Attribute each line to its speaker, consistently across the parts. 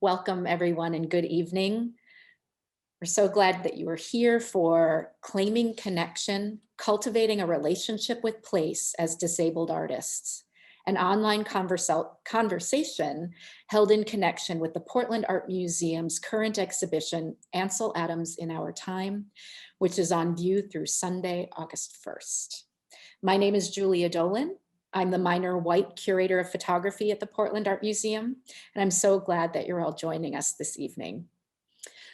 Speaker 1: Welcome everyone and good evening. We're so glad that you are here for Claiming Connection, Cultivating a Relationship with Place as Disabled Artists, an online conversation held in connection with the Portland Art Museum's current exhibition, Ansel Adams in Our Time, which is on view through Sunday, August 1st. My name is Julia Dolan. I'm the minor white curator of photography at the Portland Art Museum, and I'm so glad that you're all joining us this evening.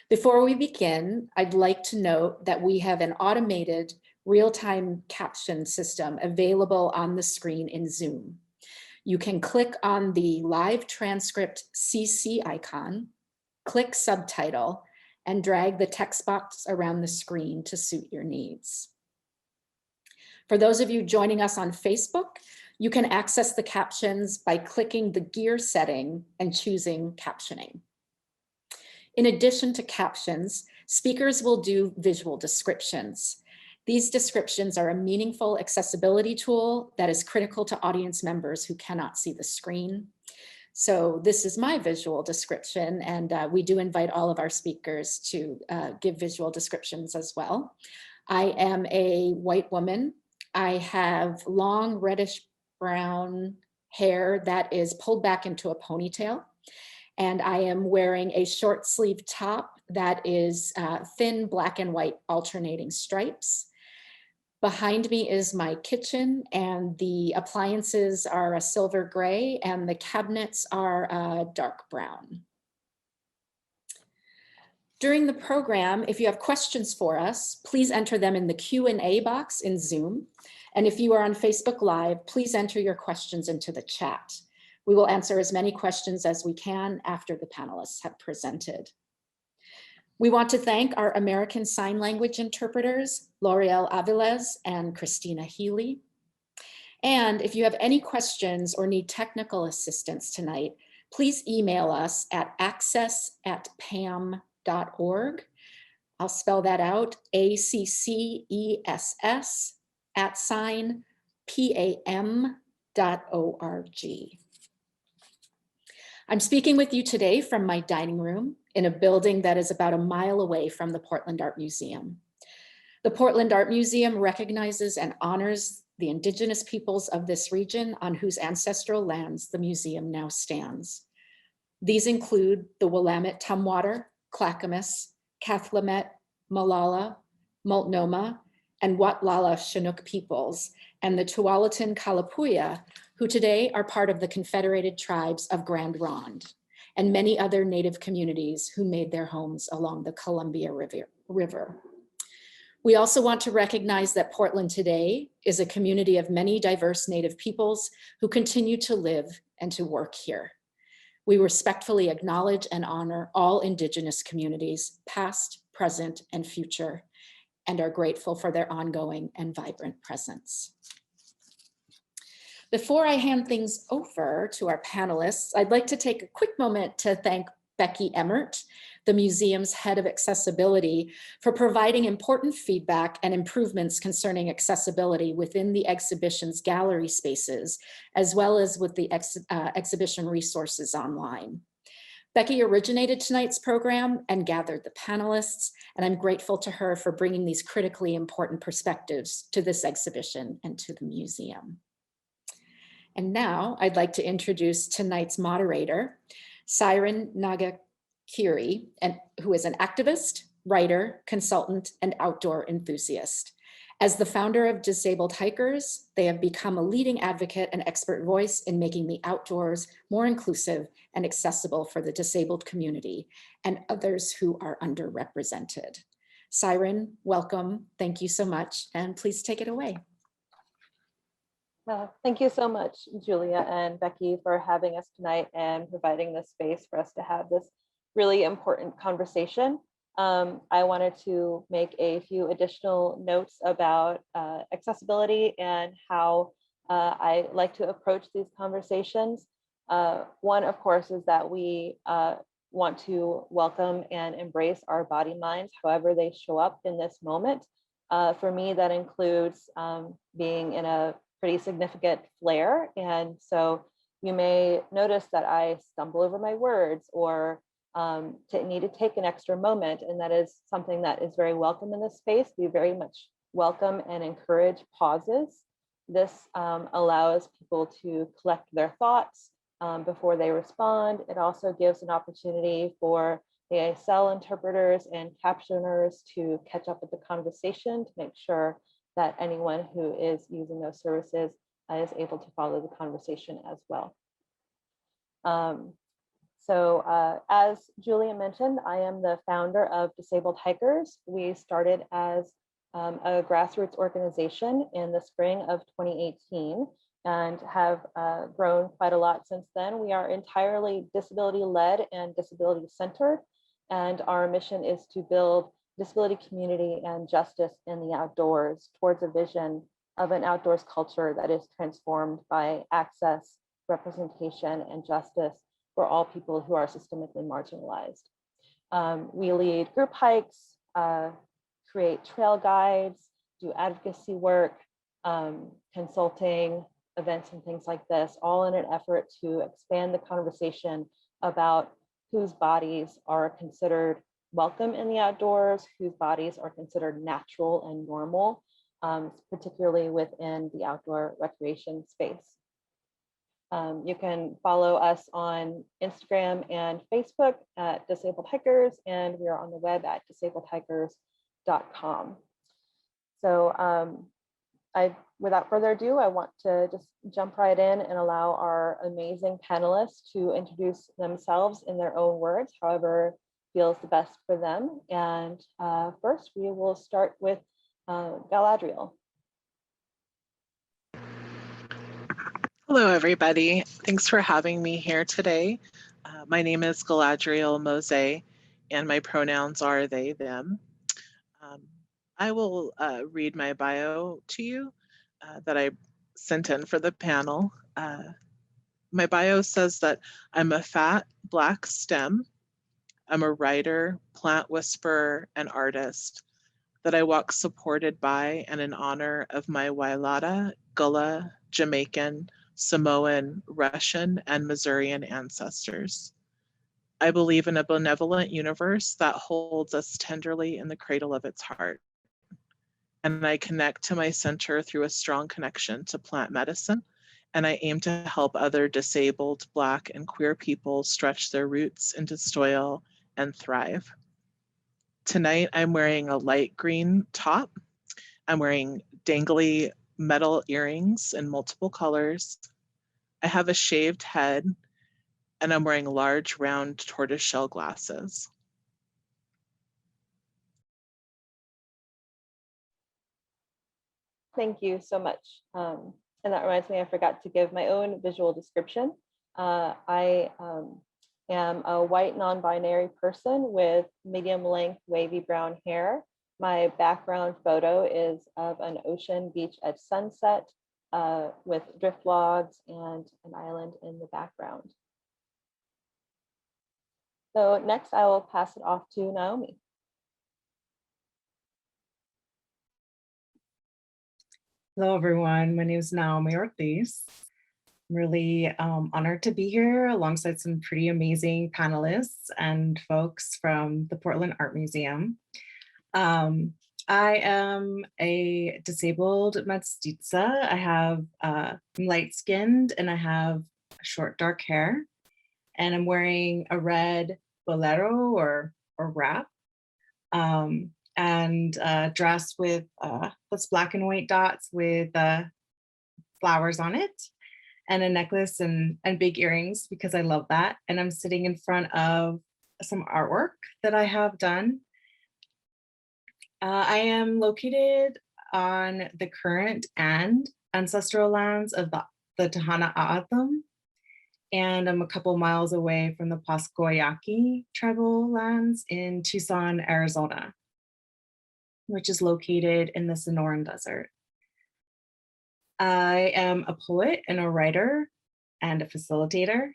Speaker 1: Before we begin, I'd like to note that we have an automated real-time caption system available on the screen in Zoom. You can click on the live transcript CC icon, click subtitle, and drag the text box around the screen to suit your needs. For those of you joining us on Facebook, you can access the captions by clicking the gear setting and choosing captioning. In addition to captions, speakers will do visual descriptions. These descriptions are a meaningful accessibility tool that is critical to audience members who cannot see the screen. So this is my visual description, and we do invite all of our speakers to give visual descriptions as well. I am a white woman. I have long reddish brown hair that is pulled back into a ponytail. And I am wearing a short sleeve top that is thin black and white alternating stripes. Behind me is my kitchen, and the appliances are a silver gray and the cabinets are dark brown. During the program, if you have questions for us, please enter them in the Q&A box in Zoom. And if you are on Facebook Live, please enter your questions into the chat. We will answer as many questions as we can after the panelists have presented. We want to thank our American Sign Language interpreters, L'Oreal Aviles and Christina Healy. And if you have any questions or need technical assistance tonight, please email us at access@pam.org. I'll spell that out, ACCESS@PAM.org. I'm speaking with you today from my dining room in a building that is about a mile away from the Portland Art Museum. The Portland Art Museum recognizes and honors the indigenous peoples of this region on whose ancestral lands the museum now stands. These include the Willamette Tumwater, Clackamas, Cathlamet, Molalla, Multnomah, and Watlala Chinook peoples, and the Tualatin Kalapuya, who today are part of the Confederated Tribes of Grand Ronde, and many other Native communities who made their homes along the Columbia River. We also want to recognize that Portland today is a community of many diverse Native peoples who continue to live and to work here. We respectfully acknowledge and honor all Indigenous communities, past, present, and future, and are grateful for their ongoing and vibrant presence. Before I hand things over to our panelists, I'd like to take a quick moment to thank Becky Emmert, the museum's head of accessibility, for providing important feedback and improvements concerning accessibility within the exhibition's gallery spaces, as well as with the exhibition resources online. Becky originated tonight's program and gathered the panelists, and I'm grateful to her for bringing these critically important perspectives to this exhibition and to the museum. And now I'd like to introduce tonight's moderator, Syren Nagakyrie, who is an activist, writer, consultant, and outdoor enthusiast. As the founder of Disabled Hikers, they have become a leading advocate and expert voice in making the outdoors more inclusive and accessible for the disabled community and others who are underrepresented. Syren, welcome. Thank you so much, and please take it away.
Speaker 2: Thank you so much, Julia and Becky, for having us tonight and providing this space for us to have this really important conversation. I wanted to make a few additional notes about accessibility and how I like to approach these conversations. One, of course, is that we want to welcome and embrace our body minds, however they show up in this moment. For me, that includes being in a pretty significant flare. And so you may notice that I stumble over my words or need to take an extra moment, and that is something that is very welcome in this space. We very much welcome and encourage pauses. This allows people to collect their thoughts before they respond. It also gives an opportunity for the ASL interpreters and captioners to catch up with the conversation to make sure that anyone who is using those services is able to follow the conversation as well. As Julia mentioned, I am the founder of Disabled Hikers. We started as a grassroots organization in the spring of 2018 and have grown quite a lot since then. We are entirely disability-led and disability-centered, and our mission is to build disability community and justice in the outdoors towards a vision of an outdoors culture that is transformed by access, representation, and justice for all people who are systemically marginalized. We lead group hikes, create trail guides, do advocacy work, consulting, events and things like this, all in an effort to expand the conversation about whose bodies are considered welcome in the outdoors, whose bodies are considered natural and normal, particularly within the outdoor recreation space. You can follow us on Instagram and Facebook at Disabled Hikers, and we are on the web at disabledhikers.com. So without further ado, I want to just jump right in and allow our amazing panelists to introduce themselves in their own words, however feels the best for them. And first, we will start with Galadriel.
Speaker 3: Hello, everybody. Thanks for having me here today. My name is Galadriel Mosey, and my pronouns are they, them. I will read my bio to you that I sent in for the panel. My bio says that I'm a fat Black STEM. I'm a writer, plant whisperer, and artist, that I walk supported by and in honor of my Wailata, Gullah, Jamaican, Samoan, Russian, and Missourian ancestors. I believe in a benevolent universe that holds us tenderly in the cradle of its heart. And I connect to my center through a strong connection to plant medicine, and I aim to help other disabled, Black, and queer people stretch their roots into soil and thrive. Tonight, I'm wearing a light green top. I'm wearing dangly metal earrings in multiple colors. I have a shaved head, and I'm wearing large, round tortoiseshell glasses.
Speaker 2: Thank you so much. And that reminds me, I forgot to give my own visual description. I am a white non-binary person with medium length wavy brown hair. My background photo is of an ocean beach at sunset with drift logs and an island in the background. So next I will pass it off to Naomi.
Speaker 4: Hello, everyone. My name is Naomi Ortiz. I'm really honored to be here alongside some pretty amazing panelists and folks from the Portland Art Museum. I am a disabled Mestiza. I'm light-skinned and I have short dark hair, and I'm wearing a red bolero or wrap. And dress with this black and white dots with flowers on it, and a necklace and big earrings because I love that. And I'm sitting in front of some artwork that I have done. I am located on the current and ancestral lands of the Tohono O'odham, and I'm a couple miles away from the Pascoyaqui tribal lands in Tucson, Arizona, which is located in the Sonoran Desert. I am a poet and a writer and a facilitator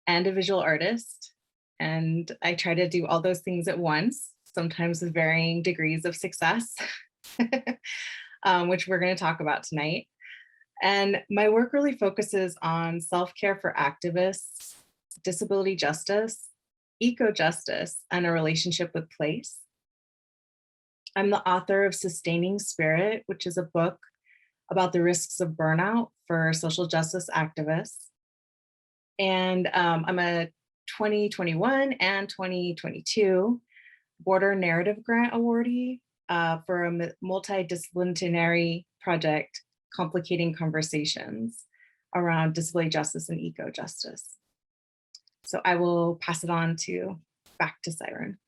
Speaker 4: and a visual artist. And I try to do all those things at once, sometimes with varying degrees of success, which we're going to talk about tonight. And my work really focuses on self-care for activists, disability justice, Eco-Justice, and a Relationship with Place. I'm the author of Sustaining Spirit, which is a book about the risks of burnout for social justice activists. And I'm a 2021 and 2022 Border Narrative Grant awardee for a multidisciplinary project, Complicating Conversations around disability justice and eco-justice. So I will pass it on back to Syren.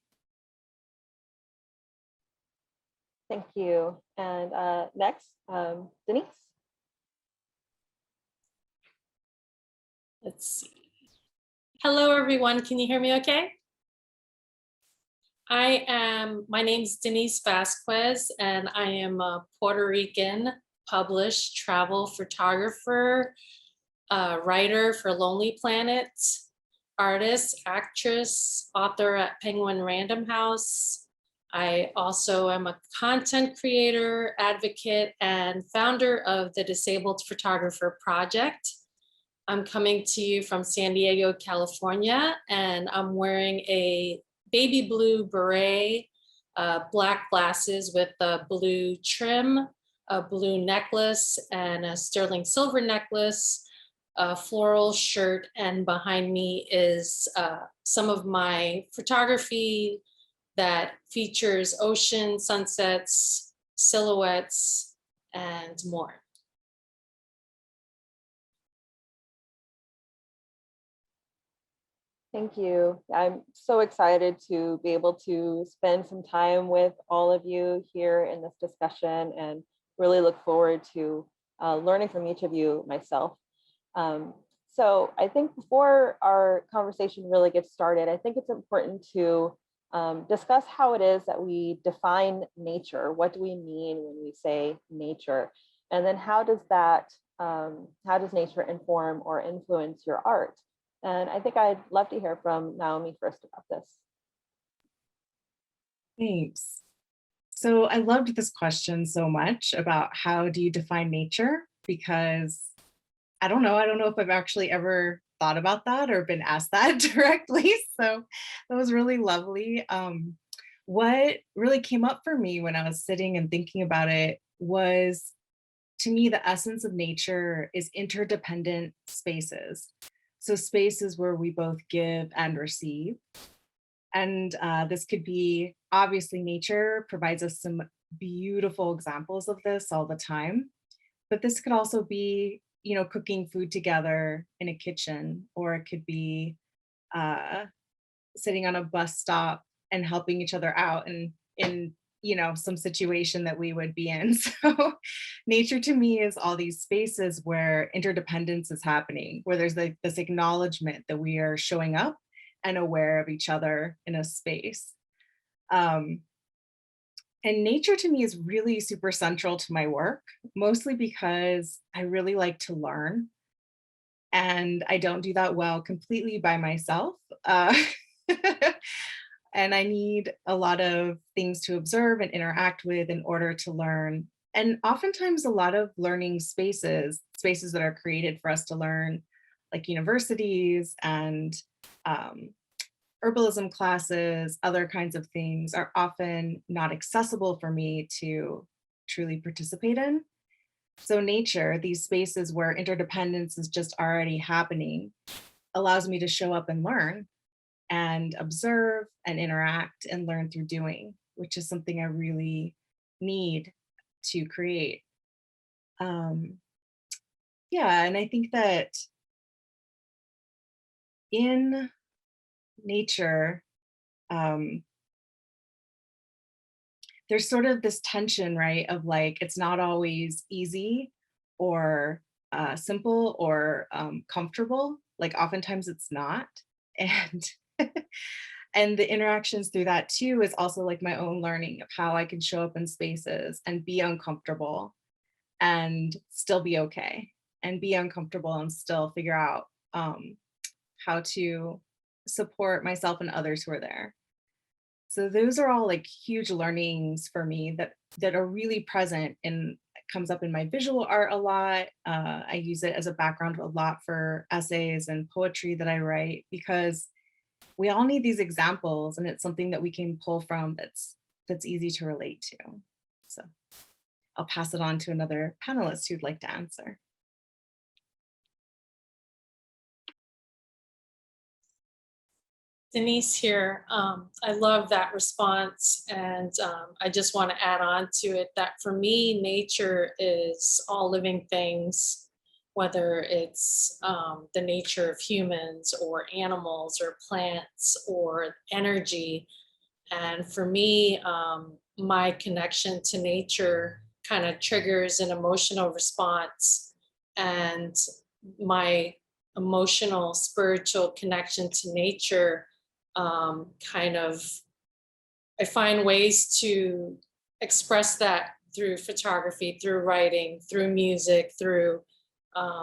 Speaker 2: Thank you. And next, Denise.
Speaker 5: Let's see. Hello, everyone. Can you hear me okay? My name's Denise Vasquez, and I am a Puerto Rican published travel photographer, writer for Lonely Planet, artist, actress, author at Penguin Random House. I also am a content creator, advocate, and founder of the Disabled Photographer Project. I'm coming to you from San Diego, California, and I'm wearing a baby blue beret, black glasses with a blue trim, a blue necklace, and a sterling silver necklace, a floral shirt, and behind me is some of my photography that features ocean, sunsets, silhouettes, and more.
Speaker 2: Thank you. I'm so excited to be able to spend some time with all of you here in this discussion and really look forward to learning from each of you myself. So I think before our conversation really gets started, I think it's important to discuss how it is that we define nature. What do we mean when we say nature? And then how does nature inform or influence your art? And I think I'd love to hear from Naomi first about this.
Speaker 4: Thanks. So I loved this question so much about how do you define nature? Because I don't know if I've actually ever thought about that or been asked that directly. So that was really lovely. What really came up for me when I was sitting and thinking about it was, to me, the essence of nature is interdependent spaces. So spaces where we both give and receive. And this could be, obviously nature provides us some beautiful examples of this all the time, but this could also be, cooking food together in a kitchen, or it could be sitting on a bus stop and helping each other out in some situation that we would be in. So nature to me is all these spaces where interdependence is happening, where there's like this acknowledgement that we are showing up and aware of each other in a space. And nature to me is really super central to my work, mostly because I really like to learn. And I don't do that well completely by myself. And I need a lot of things to observe and interact with in order to learn. And oftentimes a lot of learning spaces that are created for us to learn, like universities and herbalism classes, other kinds of things, are often not accessible for me to truly participate in. So nature, these spaces where interdependence is just already happening, allows me to show up and learn and observe and interact and learn through doing, which is something I really need to create. Yeah, and I think that in nature, there's sort of this tension, right, of like, it's not always easy or simple or comfortable. Like oftentimes it's not. And and the interactions through that too is also like my own learning of how I can show up in spaces and be uncomfortable and still be okay, and be uncomfortable and still figure out how to support myself and others who are there. So those are all like huge learnings for me that are really present and comes up in my visual art a lot. I use it as a background a lot for essays and poetry that I write, because we all need these examples, and it's something that we can pull from that's easy to relate to. So I'll pass it on to another panelist who'd like to answer.
Speaker 5: Denise here. I love that response, and I just want to add on to it that for me, nature is all living things, whether it's the nature of humans or animals or plants or energy. And for me, my connection to nature kind of triggers an emotional response, and my emotional, spiritual connection to nature I find ways to express that through photography, through writing, through music, through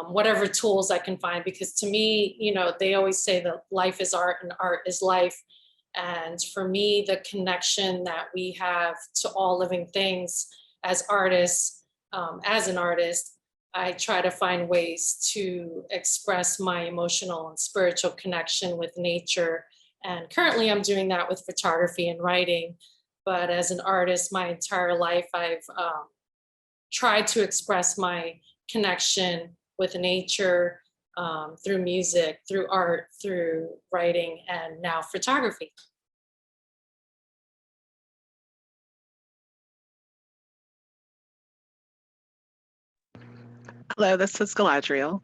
Speaker 5: whatever tools I can find. Because to me, you know, they always say that life is art and art is life. And for me, the connection that we have to all living things as artists, as an artist, I try to find ways to express my emotional and spiritual connection with nature. And currently I'm doing that with photography and writing. But as an artist, my entire life, I've tried to express my connection with nature through music, through art, through writing, and now photography.
Speaker 3: Hello, this is Galadriel.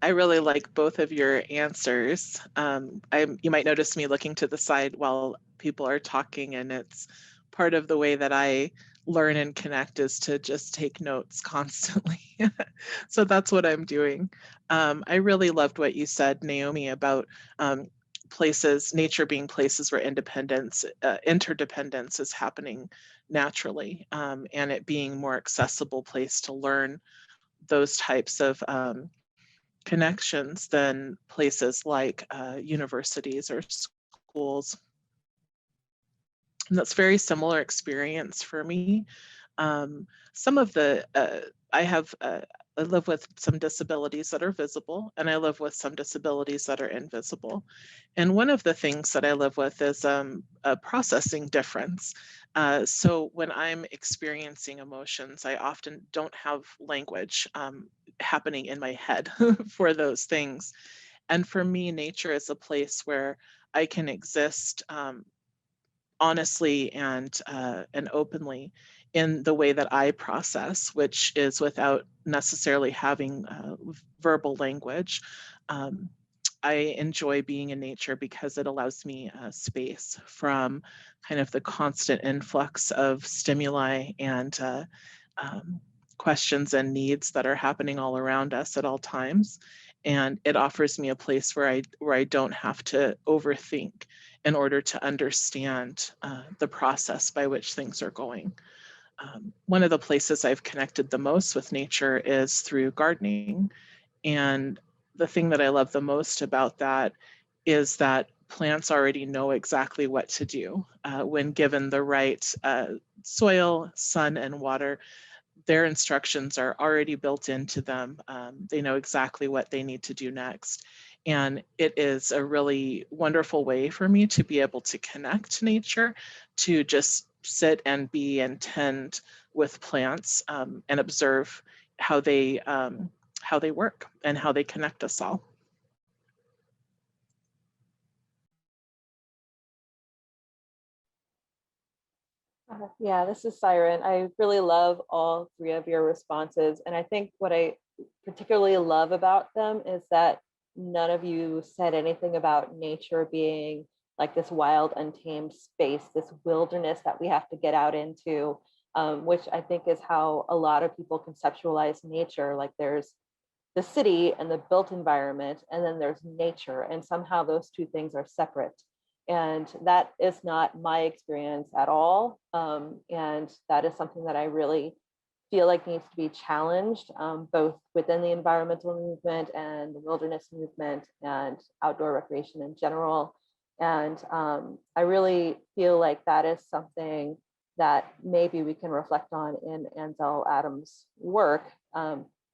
Speaker 3: I really like both of your answers. You might notice me looking to the side while people are talking, and it's part of the way that I learn and connect is to just take notes constantly. So that's what I'm doing. I really loved what you said, Naomi, about places, nature being places where interdependence is happening naturally, and it being more accessible place to learn those types of connections than places like universities or schools. And that's very similar experience for me. Some of the, I live with some disabilities that are visible, and I live with some disabilities that are invisible. And one of the things that I live with is a processing difference. So when I'm experiencing emotions, I often don't have language happening in my head for those things. And for me, nature is a place where I can exist honestly and openly in the way that I process, which is without necessarily having verbal language. I enjoy being in nature because it allows me space from kind of the constant influx of stimuli and questions and needs that are happening all around us at all times. And it offers me a place where I don't have to overthink in order to understand the process by which things are going. One of the places I've connected the most with nature is through gardening. And the thing that I love the most about that is that plants already know exactly what to do when given the right soil, sun, and water. Their instructions are already built into them. They know exactly what they need to do next. And it is a really wonderful way for me to be able to connect to nature, to just sit and be and tend with plants and observe how they work and how they connect us all.
Speaker 2: Yeah, this is Syren. I really love all three of your responses. And I think what I particularly love about them is that none of you said anything about nature being like this wild, untamed space, this wilderness that we have to get out into, which I think is how a lot of people conceptualize nature. Like there's the city and the built environment, and then there's nature, and somehow those two things are separate. And that is not my experience at all. And that is something that I really feel like needs to be challenged, both within the environmental movement and the wilderness movement and outdoor recreation in general. And I really feel like that is something that maybe we can reflect on in Ansel Adams' work,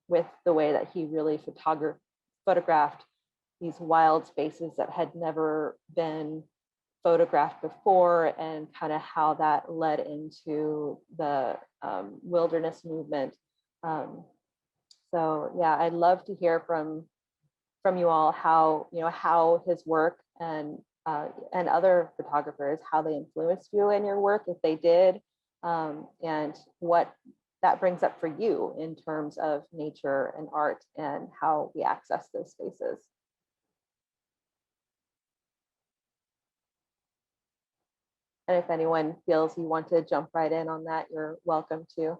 Speaker 2: with the way that he really photographed these wild spaces that had never been photographed before, and kind of how that led into the wilderness movement. So yeah, I'd love to hear from you all how, you know, how his work and other photographers, how they influenced you in your work, if they did, and what that brings up for you in terms of nature and art and how we access those spaces. And if anyone feels you want to jump right in on that, you're welcome to.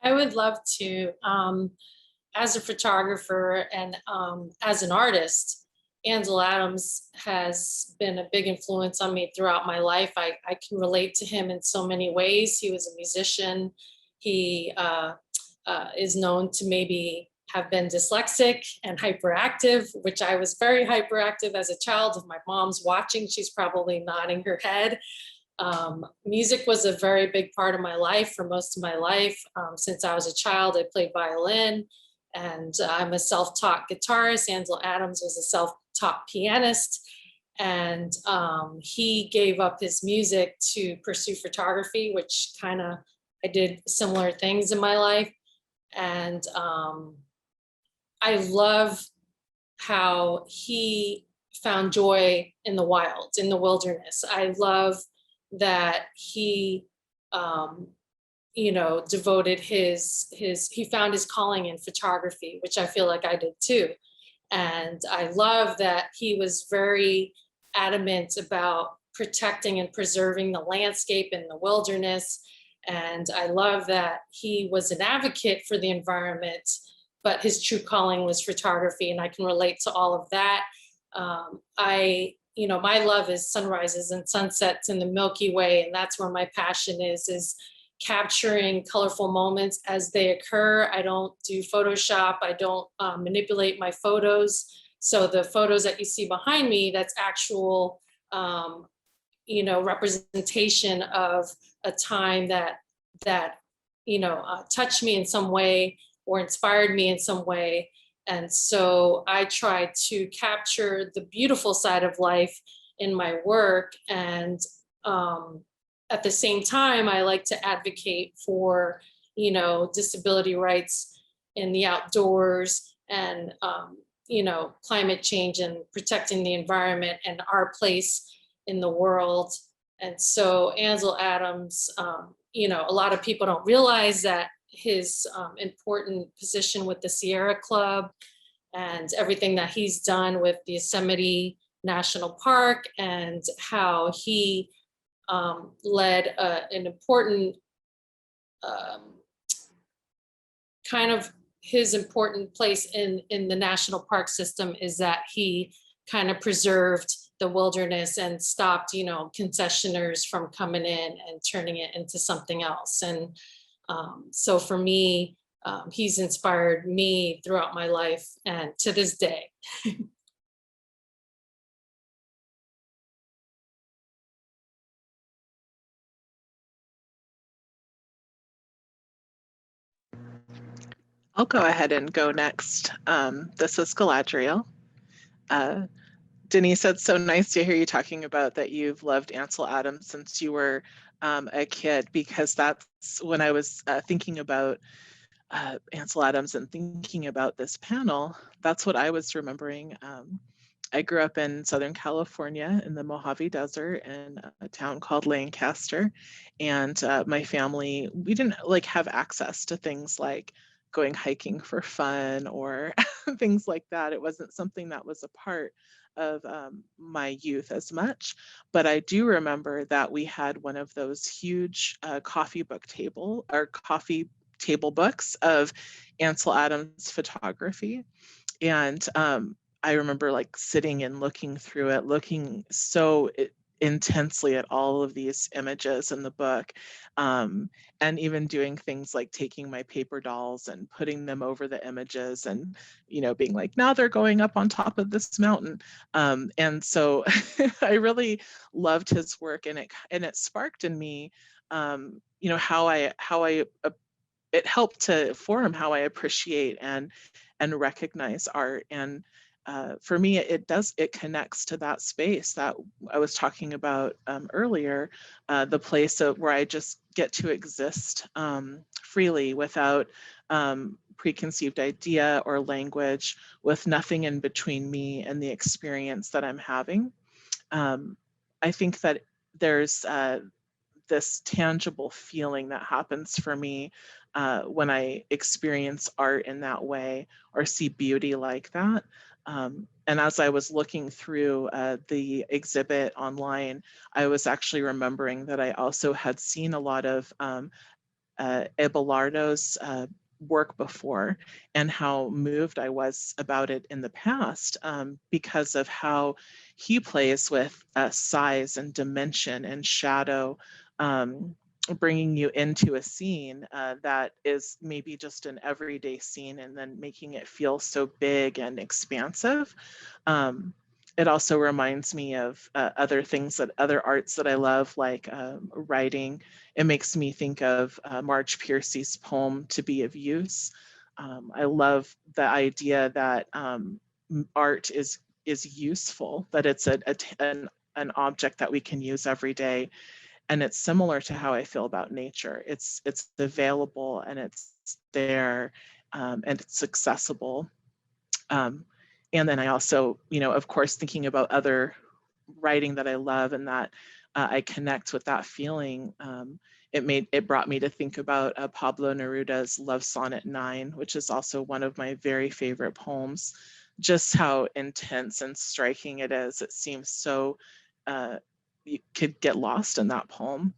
Speaker 5: I would love to. As a photographer and as an artist, Ansel Adams has been a big influence on me throughout my life. I can relate to him in so many ways. He was a musician. He is known to maybe have been dyslexic and hyperactive, which I was very hyperactive as a child. If my mom's watching, she's probably nodding her head. Music was a very big part of my life for most of my life. Since I was a child, I played violin, and I'm a self-taught guitarist. Ansel Adams was a self-taught pianist, and he gave up his music to pursue photography, which kind of, I did similar things in my life. And I love how he found joy in the wild, in the wilderness. I love that he, you know, devoted he found his calling in photography, which I feel like I did too. And I love that he was very adamant about protecting and preserving the landscape in the wilderness. And I love that he was an advocate for the environment, but his true calling was photography, and I can relate to all of that. You know, my love is sunrises and sunsets in the Milky Way, and that's where my passion is capturing colorful moments as they occur. I don't do Photoshop. I don't manipulate my photos. So the photos that you see behind me, that's actual, you know, representation of a time that you know, touched me in some way or inspired me in some way. And so I try to capture the beautiful side of life in my work. And at the same time, I like to advocate for, you know, disability rights in the outdoors, and, you know, climate change and protecting the environment and our place in the world. And so Ansel Adams, you know, a lot of people don't realize that his important position with the Sierra Club and everything that he's done with the Yosemite National Park, and how he led an important kind of, his important place in the national park system is that he kind of preserved the wilderness and stopped, you know, concessioners from coming in and turning it into something else. And so for me, he's inspired me throughout my life and to this day.
Speaker 3: I'll go ahead and go next. This is Galadriel. Denise, it's so nice to hear you talking about that you've loved Ansel Adams since you were a kid, because that's when I was thinking about Ansel Adams and thinking about this panel, that's what I was remembering. I grew up in Southern California in the Mojave Desert in a town called Lancaster. And my family, we didn't like have access to things like going hiking for fun or things like that. It wasn't something that was a part of my youth as much, but I do remember that we had one of those huge coffee table books of Ansel Adams photography. And I remember like sitting and looking through it, looking so intensely at all of these images in the book, and even doing things like taking my paper dolls and putting them over the images and, you know, being like, now they're going up on top of this mountain. And so I really loved his work, and it sparked in me, you know, how it helped to form how I appreciate and recognize art. And for me, it connects to that space that I was talking about earlier, the place where I just get to exist freely without preconceived idea or language, with nothing in between me and the experience that I'm having. I think that there's this tangible feeling that happens for me when I experience art in that way or see beauty like that. And as I was looking through the exhibit online, I was actually remembering that I also had seen a lot of Abelardo's work before, and how moved I was about it in the past, because of how he plays with size and dimension and shadow, bringing you into a scene that is maybe just an everyday scene, and then making it feel so big and expansive. It also reminds me of other arts that I love, like writing. It makes me think of Marge Piercy's poem, "To Be of Use." I love the idea that art is useful, that it's an object that we can use every day. And it's similar to how I feel about nature. It's available, and it's there, and it's accessible. And then I also, of course, thinking about other writing that I love, and that I connect with that feeling. It brought me to think about Pablo Neruda's Love Sonnet 9, which is also one of my very favorite poems. Just how intense and striking it is. It seems so, you could get lost in that poem.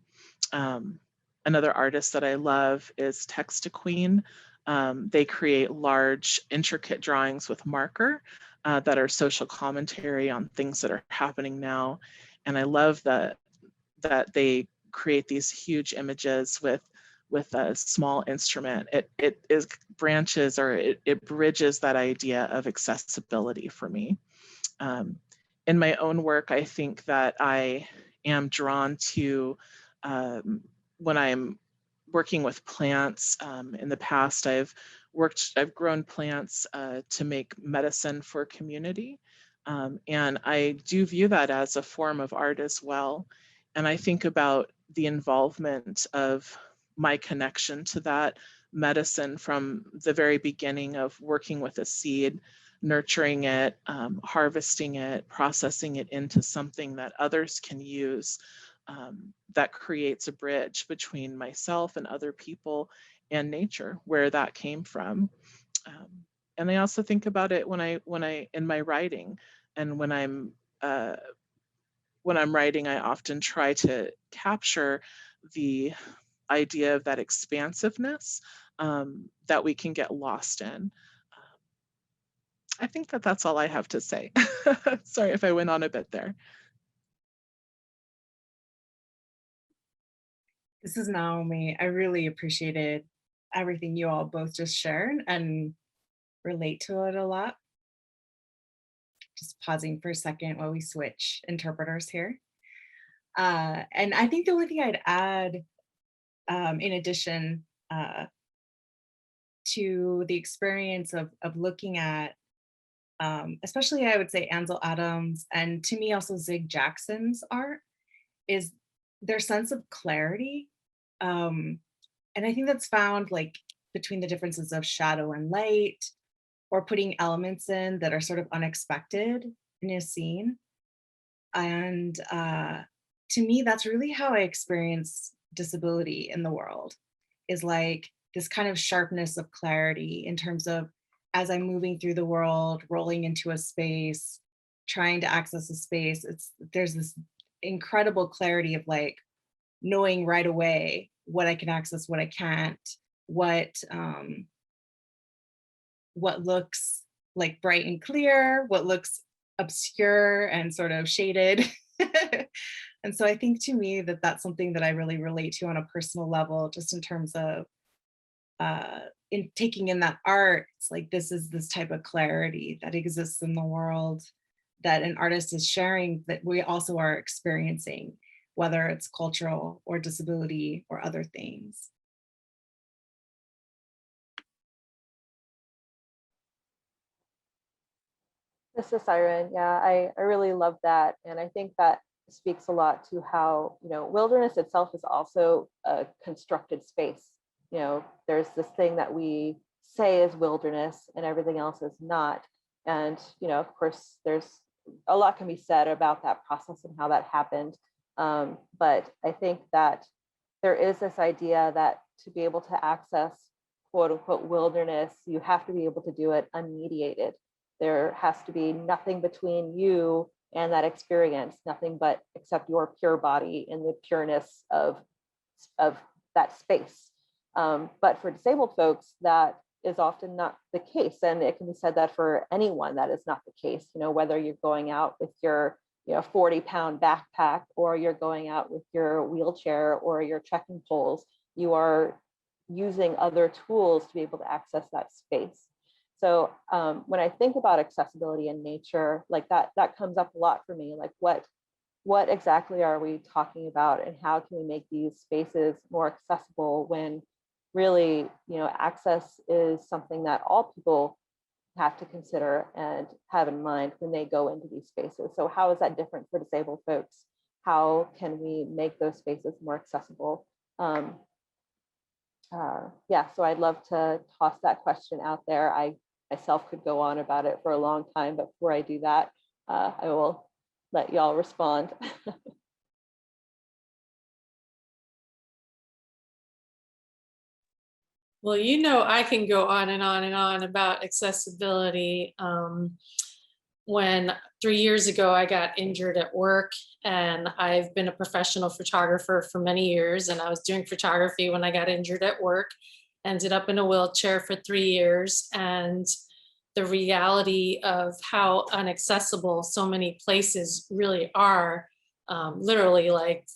Speaker 3: Another artist that I love is Text Queen. They create large, intricate drawings with marker that are social commentary on things that are happening now. And I love that they create these huge images with a small instrument. It is branches, or it bridges that idea of accessibility for me. In my own work, I think that I am drawn to, when I'm working with plants. In the past, I've grown plants to make medicine for community. And I do view that as a form of art as well. And I think about the involvement of my connection to that medicine from the very beginning of working with a seed, nurturing it, harvesting it, processing it into something that others can use, that creates a bridge between myself and other people and nature, where that came from. And I also think about it when I in my writing, and when I'm writing, I often try to capture the idea of that expansiveness that we can get lost in. I think that that's all I have to say. Sorry if I went on a bit there.
Speaker 4: This is Naomi. I really appreciated everything you all both just shared and relate to it a lot. Just pausing for a second while we switch interpreters here. And I think the only thing I'd add, in addition to the experience of looking at, especially I would say Ansel Adams, and to me also Zig Jackson's art, is their sense of clarity. And I think that's found like between the differences of shadow and light, or putting elements in that are sort of unexpected in a scene. And to me, that's really how I experience disability in the world, is like this kind of sharpness of clarity in terms of, as I'm moving through the world, rolling into a space, trying to access a space, there's this incredible clarity of like knowing right away what I can access, what I can't, what looks like bright and clear, what looks obscure and sort of shaded. And so I think to me that that's something that I really relate to on a personal level, just in terms of in taking in that art. It's like this is this type of clarity that exists in the world that an artist is sharing, that we also are experiencing, whether it's cultural or disability or other things.
Speaker 2: This is Syren. Yeah, I really love that. And I think that speaks a lot to how, wilderness itself is also a constructed space. There's this thing that we say is wilderness and everything else is not. And, of course, there's a lot can be said about that process and how that happened. But I think that there is this idea that to be able to access quote unquote wilderness, you have to be able to do it unmediated. There has to be nothing between you and that experience, nothing but except your pure body in the pureness of that space. But for disabled folks, that is often not the case. And it can be said that for anyone, that is not the case, whether you're going out with your 40-pound backpack or you're going out with your wheelchair or your trekking poles, you are using other tools to be able to access that space. So when I think about accessibility in nature, like that comes up a lot for me, like what exactly are we talking about and how can we make these spaces more accessible when really, access is something that all people have to consider and have in mind when they go into these spaces. So how is that different for disabled folks? How can we make those spaces more accessible? Yeah, so I'd love to toss that question out there. I myself could go on about it for a long time, but before I do that, I will let y'all respond.
Speaker 5: Well, I can go on and on and on about accessibility. When 3 years ago, I got injured at work, and I've been a professional photographer for many years, and I was doing photography when I got injured at work, ended up in a wheelchair for 3 years. And the reality of how inaccessible so many places really are, literally like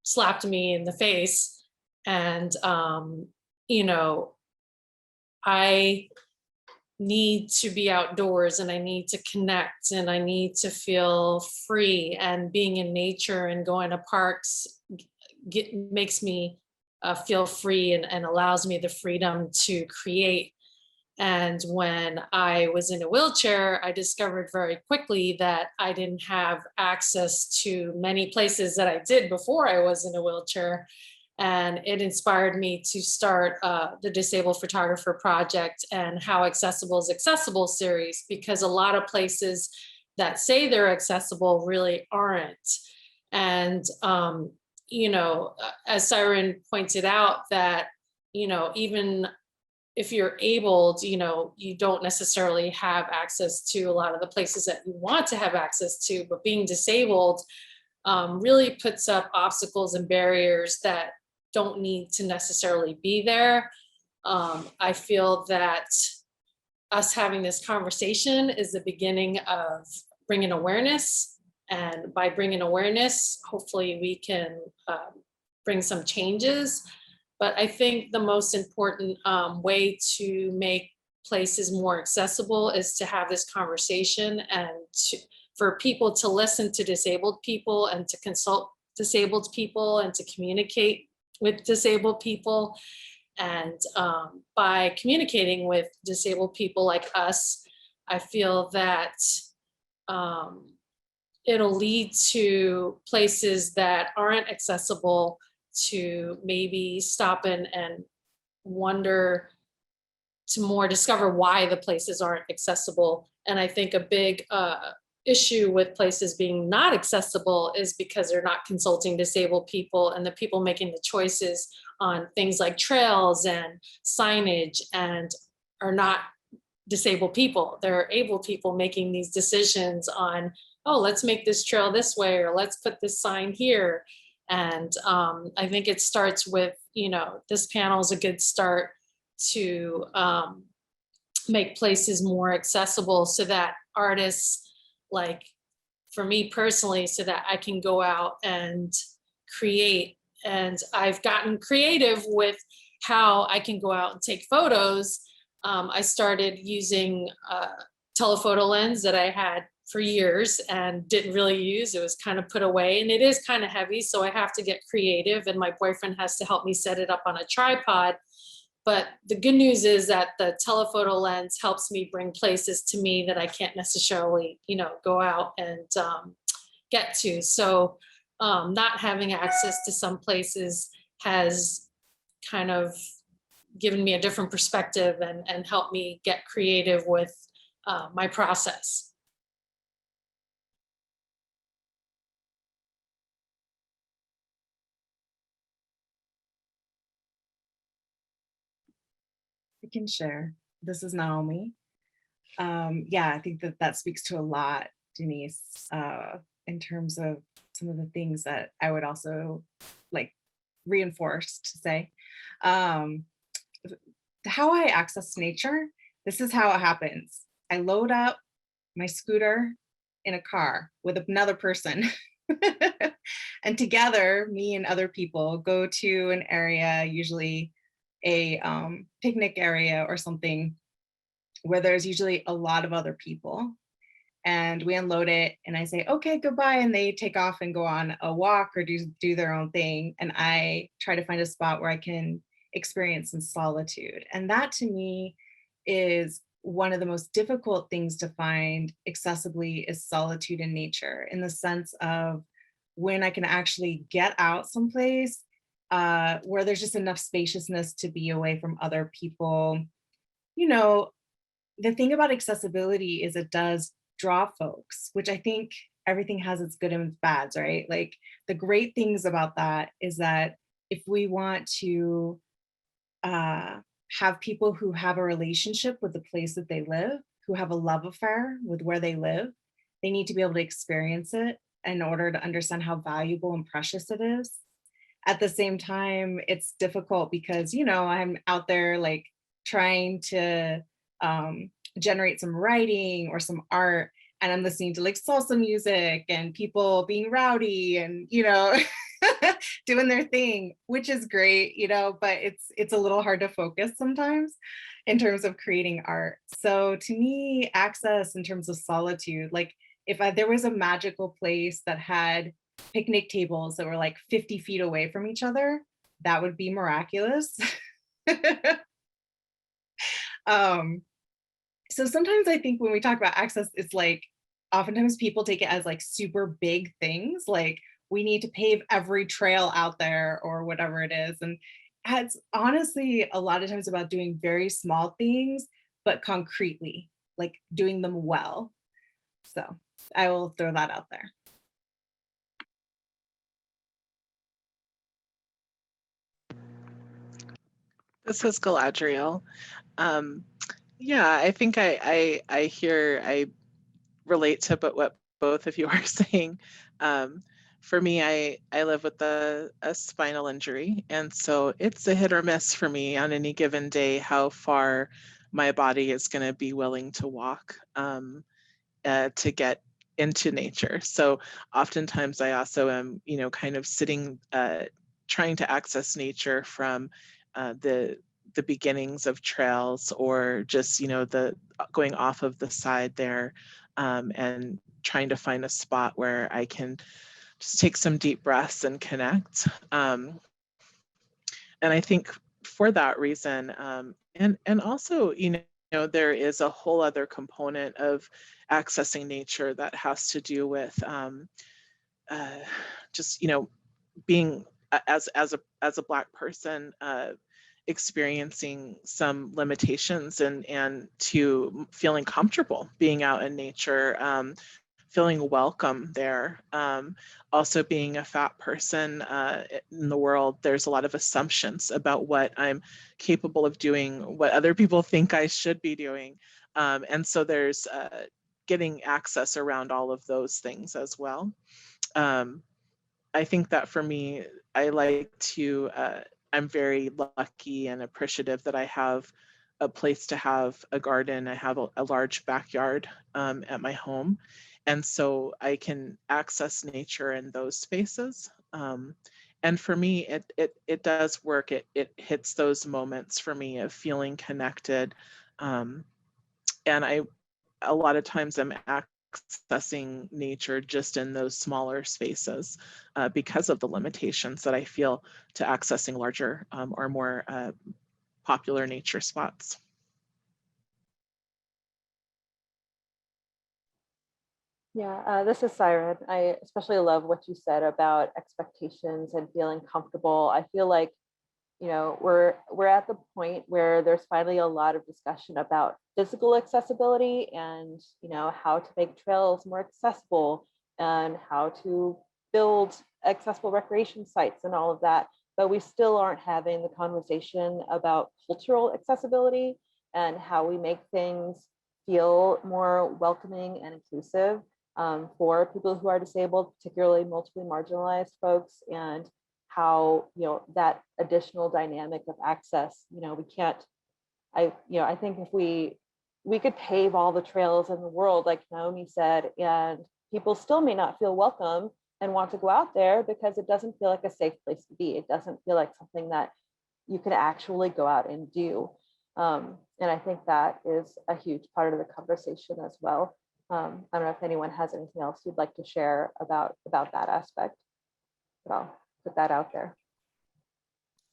Speaker 5: slapped me in the face. And, I need to be outdoors and I need to connect and I need to feel free, and being in nature and going to parks makes me feel free and allows me the freedom to create. And when I was in a wheelchair, I discovered very quickly that I didn't have access to many places that I did before I was in a wheelchair. And it inspired me to start the Disabled Photographer Project and How Accessible is Accessible series, because a lot of places that say they're accessible really aren't. And, as Syren pointed out, that, even if you're able to, you don't necessarily have access to a lot of the places that you want to have access to, but being disabled really puts up obstacles and barriers that don't need to necessarily be there. I feel that us having this conversation is the beginning of bringing awareness. And by bringing awareness, hopefully we can bring some changes. But I think the most important way to make places more accessible is to have this conversation and for people to listen to disabled people and to consult disabled people and to communicate with disabled people. And by communicating with disabled people like us, I feel that it'll lead to places that aren't accessible to maybe stop and wonder, to more discover why the places aren't accessible. And I think a big issue with places being not accessible is because they're not consulting disabled people, and the people making the choices on things like trails and signage and are not disabled people. They're able people making these decisions on, oh, let's make this trail this way, or let's put this sign here. And I think it starts with, this panel is a good start to make places more accessible so that artists, like for me personally, so that I can go out and create. And I've gotten creative with how I can go out and take photos. I started using a telephoto lens that I had for years and didn't really use. It was kind of put away, and it is kind of heavy, so I have to get creative, and my boyfriend has to help me set it up on a tripod. But the good news is that the telephoto lens helps me bring places to me that I can't necessarily, go out and get to. So not having access to some places has kind of given me a different perspective and helped me get creative with my process.
Speaker 4: I can share. This is Naomi. Yeah, I think that speaks to a lot, Denise, in terms of some of the things that I would also like reinforce to say. How I access nature, this is how it happens. I load up my scooter in a car with another person. And together, me and other people go to an area, usually a picnic area or something, where there's usually a lot of other people. And we unload it and I say, okay, goodbye. And they take off and go on a walk or do their own thing. And I try to find a spot where I can experience some solitude. And that to me is one of the most difficult things to find accessibly, is solitude in nature, in the sense of when I can actually get out someplace where there's just enough spaciousness to be away from other people. The thing about accessibility is it does draw folks, which I think everything has its good and its bads, right? Like, the great things about that is that if we want to have people who have a relationship with the place that they live, who have a love affair with where they live, they need to be able to experience it in order to understand how valuable and precious it is. At the same time, it's difficult because, I'm out there like trying to generate some writing or some art, and I'm listening to like salsa music and people being rowdy and, doing their thing, which is great, but it's a little hard to focus sometimes in terms of creating art. So to me, access in terms of solitude, like if there was a magical place that had picnic tables that were like 50 feet away from each other, that would be miraculous. So sometimes I think when we talk about access, it's like oftentimes people take it as like super big things, like we need to pave every trail out there or whatever it is. And it's honestly a lot of times about doing very small things, but concretely, like doing them well. So I will throw that out there.
Speaker 3: This is Galadriel. Yeah, I think I relate to what both of you are saying. For me, I live with a spinal injury, and so it's a hit or miss for me on any given day how far my body is going to be willing to walk to get into nature. So oftentimes I also am, kind of sitting, trying to access nature from the beginnings of trails, or just, the going off of the side there, and trying to find a spot where I can just take some deep breaths and connect. And I think for that reason, and also, there is a whole other component of accessing nature that has to do with just, being as a Black person, experiencing some limitations and to feeling comfortable being out in nature, feeling welcome there. Also being a fat person in the world, there's a lot of assumptions about what I'm capable of doing, what other people think I should be doing. And so there's getting access around all of those things as well. I think that for me, I like to, I'm very lucky and appreciative that I have a place to have a garden. I have a large backyard at my home. And so I can access nature in those spaces. And for me, it does work. It hits those moments for me of feeling connected. And a lot of times I'm accessing nature just in those smaller spaces because of the limitations that I feel to accessing larger or more popular nature spots.
Speaker 2: Yeah, this is Syren. I especially love what you said about expectations and feeling comfortable. I feel like, you know, we're at the point where there's finally a lot of discussion about physical accessibility and, you know, how to make trails more accessible and how to build accessible recreation sites and all of that. But we still aren't having the conversation about cultural accessibility and how we make things feel more welcoming and inclusive for people who are disabled, particularly multiply marginalized folks, and how, you know, that additional dynamic of access, you know, we can't, I think if we could pave all the trails in the world, like Naomi said, and people still may not feel welcome and want to go out there because it doesn't feel like a safe place to be. It doesn't feel like something that you can actually go out and do. And I think that is a huge part of the conversation as well. I don't know if anyone has anything else you'd like to share about that aspect, but I'll put that out there.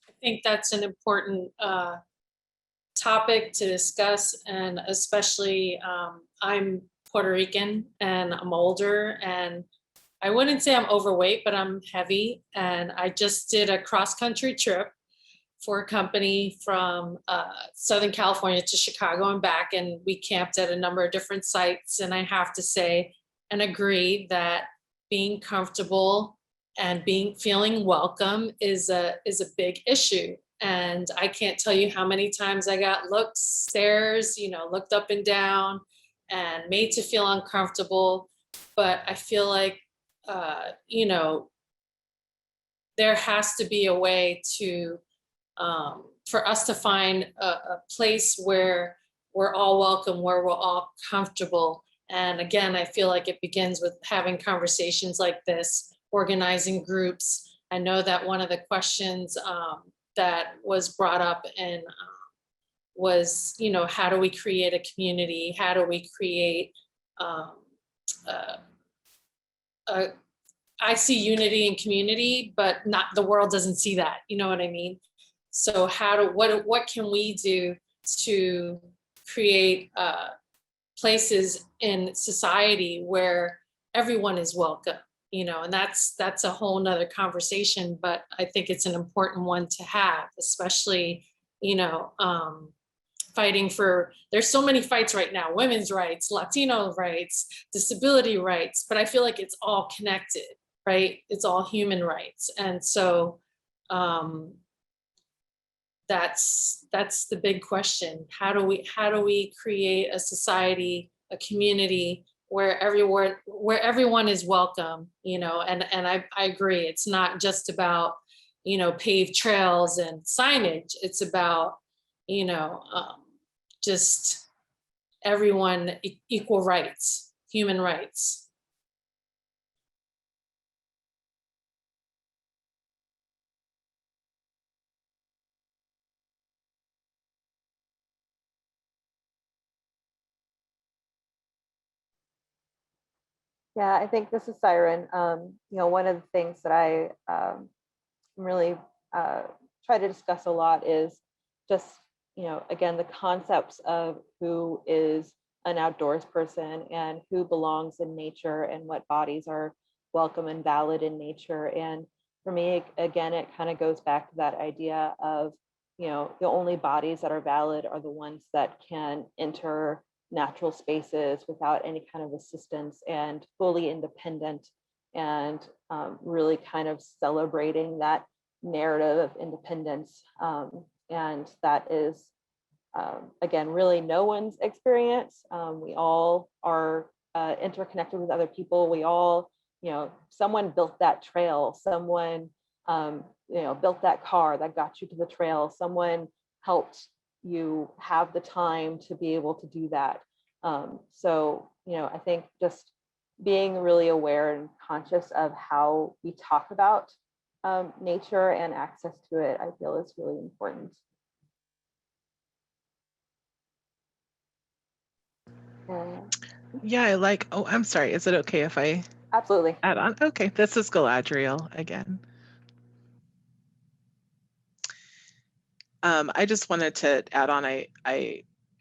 Speaker 5: I think that's an important topic to discuss, and especially I'm Puerto Rican and I'm older, and I wouldn't say I'm overweight, but I'm heavy. And I just did a cross-country trip for a company from Southern California to Chicago and back, and we camped at a number of different sites. And I have to say and agree that being comfortable and feeling welcome is a big issue. And I can't tell you how many times I got looks, stares, you know, looked up and down and made to feel uncomfortable. But I feel like, you know, there has to be a way to, for us to find a place where we're all welcome, where we're all comfortable. And again, I feel like it begins with having conversations like this, organizing groups. I know that one of the questions that was brought up and was, you know, how do we create a community? How do we create, I see unity and community, but not, the world doesn't see that, you know what I mean? So what can we do to create places in society where everyone is welcome, you know? And that's a whole nother conversation, but I think it's an important one to have, especially, you know, fighting for, there's so many fights right now, women's rights, Latino rights, disability rights, but I feel like it's all connected, right? It's all human rights. And so that's the big question. How do we create a society, a community where everyone is welcome, you know? And I agree, it's not just about, you know, paved trails and signage. It's about, you know, just everyone, equal rights, human rights.
Speaker 2: Yeah, I think this is Syren. You know, one of the things that I really try to discuss a lot is just, you know, again, the concepts of who is an outdoors person and who belongs in nature and what bodies are welcome and valid in nature. And for me, again, it kind of goes back to that idea of, you know, the only bodies that are valid are the ones that can enter natural spaces without any kind of assistance and fully independent, and really kind of celebrating that narrative of independence. And that is, again, really no one's experience. We all are interconnected with other people. We all, you know, someone built that trail, someone, you know, built that car that got you to the trail, someone helped you have the time to be able to do that. So, you know, I think just being really aware and conscious of how we talk about nature and access to it, I feel is really important.
Speaker 3: Yeah, I like, oh, I'm sorry. Is it okay if I
Speaker 2: Absolutely.
Speaker 3: add on? Okay, this is Galadriel again. I just wanted to add on,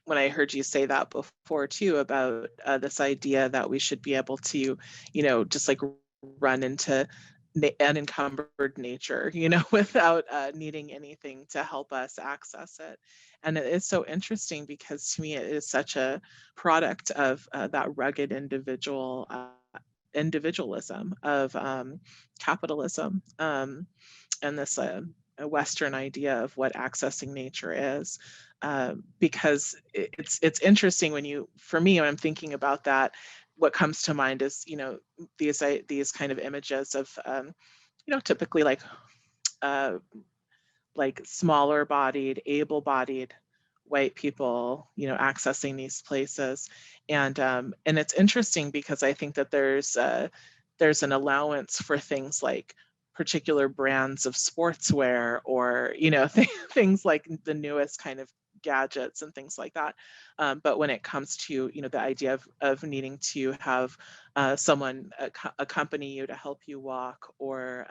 Speaker 3: when I heard you say that before too, about this idea that we should be able to, just like run into unencumbered nature, without needing anything to help us access it. And it is so interesting because to me, it is such a product of that rugged individualism of capitalism, and this a Western idea of what accessing nature is. Because it's interesting for me, when I'm thinking about that, what comes to mind is, these kind of images of, typically like smaller bodied, able-bodied white people, accessing these places. And it's interesting because I think that there's an allowance for things like particular brands of sportswear, or things like the newest kind of gadgets and things like that. But when it comes to the idea of needing to have someone accompany you to help you walk, or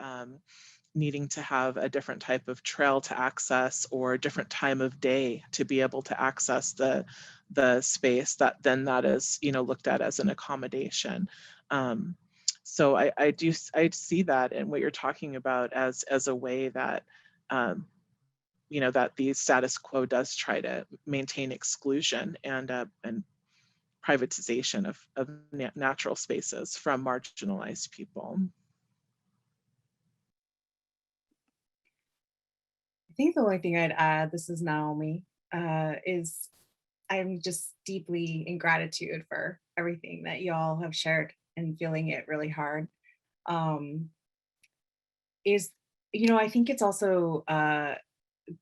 Speaker 3: needing to have a different type of trail to access, or a different time of day to be able to access the space, that is looked at as an accommodation. So I see that in what you're talking about as a way that that the status quo does try to maintain exclusion and privatization of natural spaces from marginalized people.
Speaker 4: I think the only thing I'd add, this is Naomi, is I'm just deeply in gratitude for everything that y'all have shared and feeling it really hard. I think it's also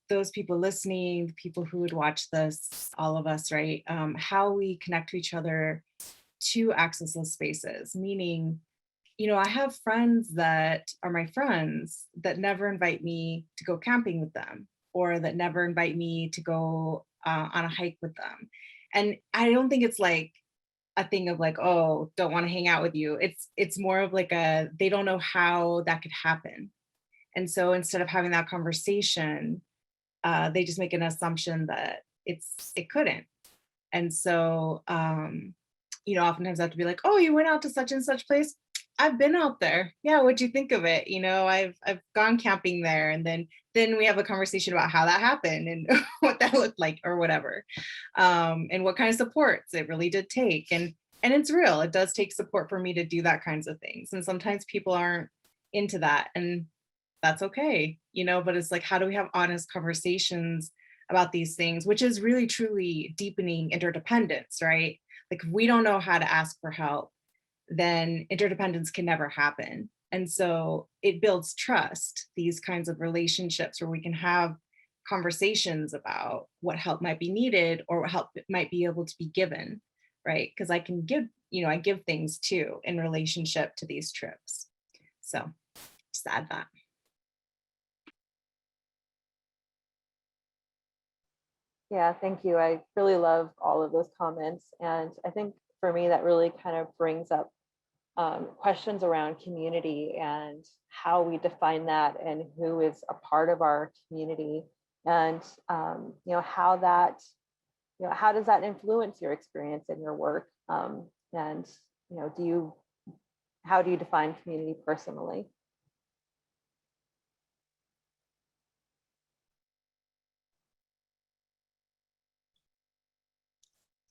Speaker 4: those people listening, the people who would watch this, all of us, right? How we connect to each other to access those spaces, meaning, I have friends that are my friends that never invite me to go camping with them, or that never invite me to go on a hike with them. And I don't think it's like a thing of like, oh, don't want to hang out with you. It's more of like they don't know how that could happen. And so instead of having that conversation, they just make an assumption that it couldn't. And so, oftentimes I have to be like, oh, you went out to such and such place. I've been out there. Yeah, what'd you think of it? I've gone camping there, and then we have a conversation about how that happened and what that looked like, or whatever, and what kind of supports it really did take. And it's real. It does take support for me to do that kinds of things. And sometimes people aren't into that, and that's okay, But it's like, how do we have honest conversations about these things, which is really truly deepening interdependence, right? Like, if we don't know how to ask for help, then interdependence can never happen. And so it builds trust, these kinds of relationships where we can have conversations about what help might be needed, or what help might be able to be given, right? Because I can give, I give things too in relationship to these trips. So just add that.
Speaker 2: Yeah, thank you. I really love all of those comments. And I think for me, that really kind of brings up questions around community and how we define that, and who is a part of our community, and how that, how does that influence your experience and your work, and how do you define community personally?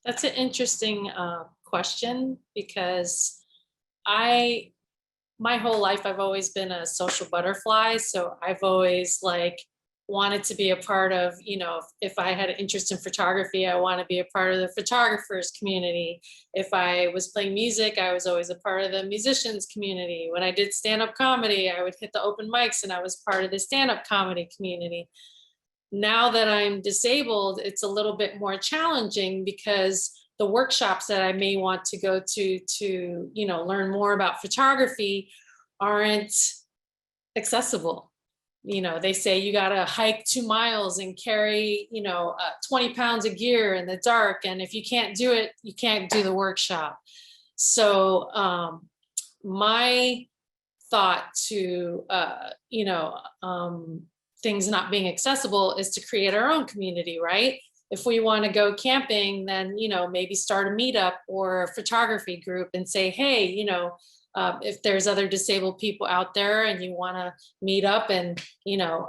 Speaker 5: That's an interesting question, because my whole life, I've always been a social butterfly. So I've always wanted to be a part of, if I had an interest in photography, I want to be a part of the photographers community. If I was playing music, I was always a part of the musicians community. When I did stand-up comedy, I would hit the open mics and I was part of the stand-up comedy community. Now that I'm disabled, it's a little bit more challenging, because the workshops that I may want to go to learn more about photography aren't accessible. They say you got to hike 2 miles and carry 20 pounds of gear in the dark, and if you can't do it, you can't do the workshop. So my thought to things not being accessible is to create our own community, right? If we want to go camping, then, you know, maybe start a meetup or a photography group and say, hey, you know, if there's other disabled people out there and you want to meet up and, you know,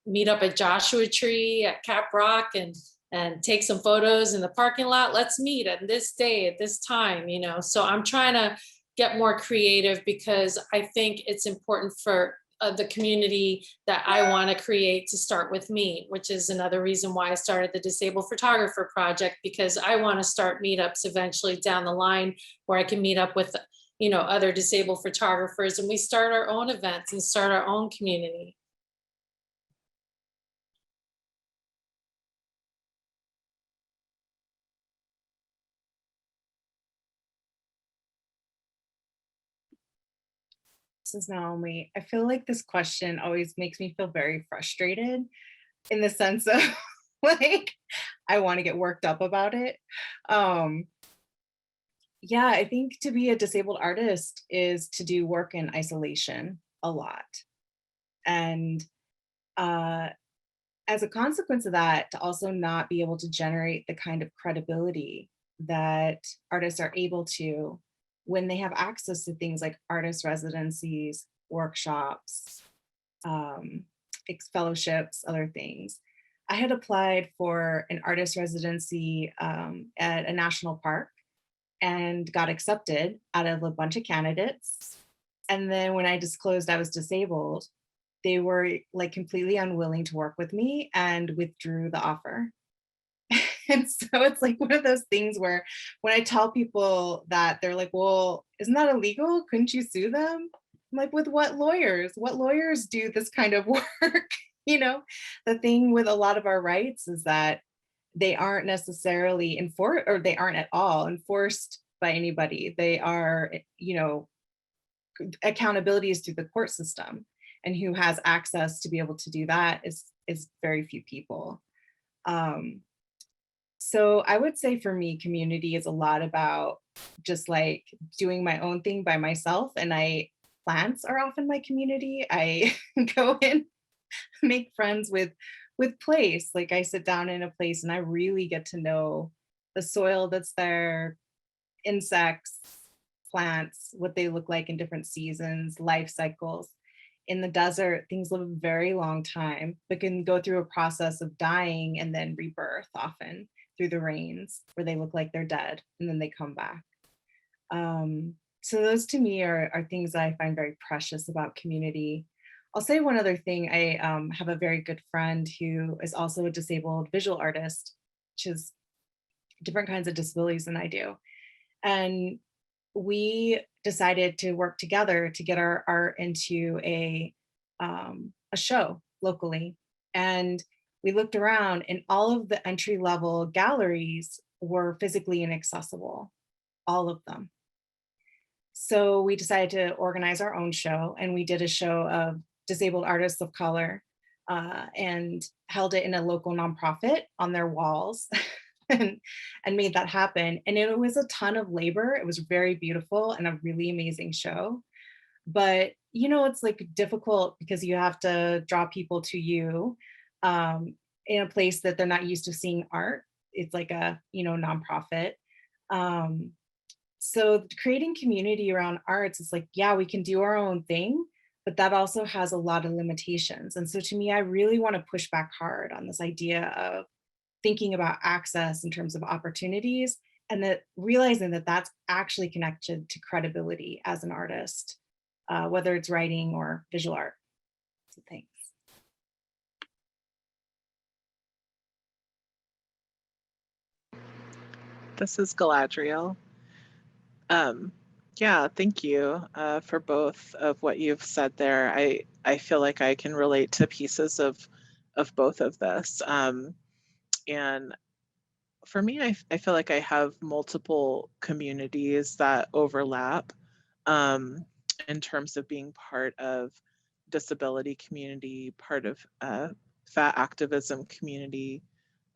Speaker 5: meet up at Joshua Tree at Cap Rock and take some photos in the parking lot, let's meet at this day, at this time, you know. So I'm trying to get more creative because I think it's important for the community that I want to create to start with me, which is another reason why I started the Disabled Photographer Project, because I want to start meetups eventually down the line where I can meet up with, you know, other disabled photographers and we start our own events and start our own community.
Speaker 4: This is Naomi. I feel like this question always makes me feel very frustrated in the sense of like, I want to get worked up about it. Yeah, I think to be a disabled artist is to do work in isolation a lot. And as a consequence of that, to also not be able to generate the kind of credibility that artists are able to when they have access to things like artist residencies, workshops, fellowships, other things. I had applied for an artist residency at a national park and got accepted out of a bunch of candidates. And then when I disclosed I was disabled, they were like completely unwilling to work with me and withdrew the offer. And so it's like one of those things where when I tell people that, they're like, well, isn't that illegal? Couldn't you sue them? I'm like, with what lawyers? What lawyers do this kind of work? You know, the thing with a lot of our rights is that they aren't necessarily enforced, or they aren't at all enforced by anybody. They are, you know, accountability is through the court system. And who has access to be able to do that is very few people. So I would say for me, community is a lot about just like doing my own thing by myself. And plants are often my community. I go in, make friends with place. Like I sit down in a place and I really get to know the soil that's there, insects, plants, what they look like in different seasons, life cycles. In the desert, things live a very long time, but can go through a process of dying and then rebirth often through the rains where they look like they're dead and then they come back. So those to me are things that I find very precious about community. I'll say one other thing. I have a very good friend who is also a disabled visual artist, which is different kinds of disabilities than I do. And we decided to work together to get our art into a show locally. And we looked around and all of the entry-level galleries were physically inaccessible, all of them. So we decided to organize our own show, and we did a show of disabled artists of color and held it in a local nonprofit on their walls and made that happen. And it was a ton of labor. It was very beautiful and a really amazing show. But, you know, it's like difficult because you have to draw people to you in a place that they're not used to seeing art. It's like a, you know, nonprofit. So creating community around arts is like, yeah, we can do our own thing, but that also has a lot of limitations. And so to me, I really want to push back hard on this idea of thinking about access in terms of opportunities, and that realizing that that's actually connected to credibility as an artist, whether it's writing or visual art. So thanks.
Speaker 3: This is Galadriel. Yeah, thank you for both of what you've said there. I feel like I can relate to pieces of both of this. And for me, I feel like I have multiple communities that overlap in terms of being part of disability community, part of fat activism community,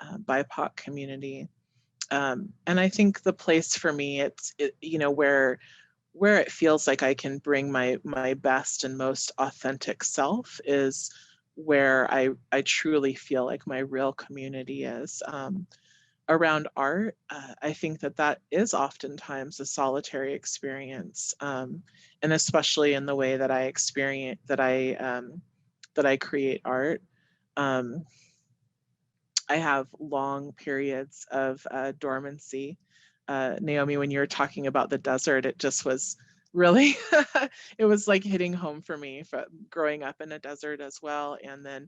Speaker 3: BIPOC community. And I think the place for me, you know, where it feels like I can bring my best and most authentic self is where I truly feel like my real community is. Around art, I think that is oftentimes a solitary experience, and especially in the way that I experience that I create art. I have long periods of dormancy. Naomi, when you were talking about the desert, it just was really, it was like hitting home for me, for growing up in a desert as well. And then,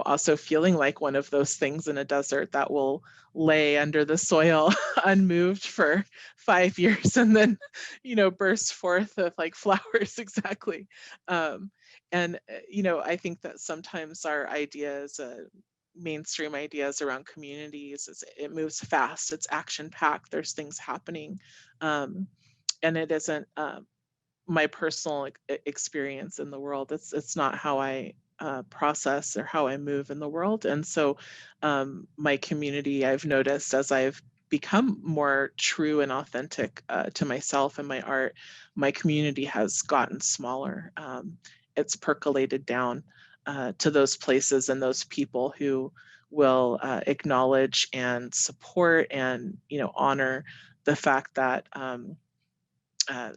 Speaker 3: also feeling like one of those things in a desert that will lay under the soil unmoved for 5 years and then, burst forth with like flowers. Exactly. And, I think that sometimes our ideas, mainstream ideas around communities, it moves fast, it's action packed, there's things happening, and it isn't my personal experience in the world. It's not how I process or how I move in the world. And so my community, I've noticed as I've become more true and authentic to myself and my art, my community has gotten smaller. It's percolated down to those places and those people who will acknowledge and support and honor the fact that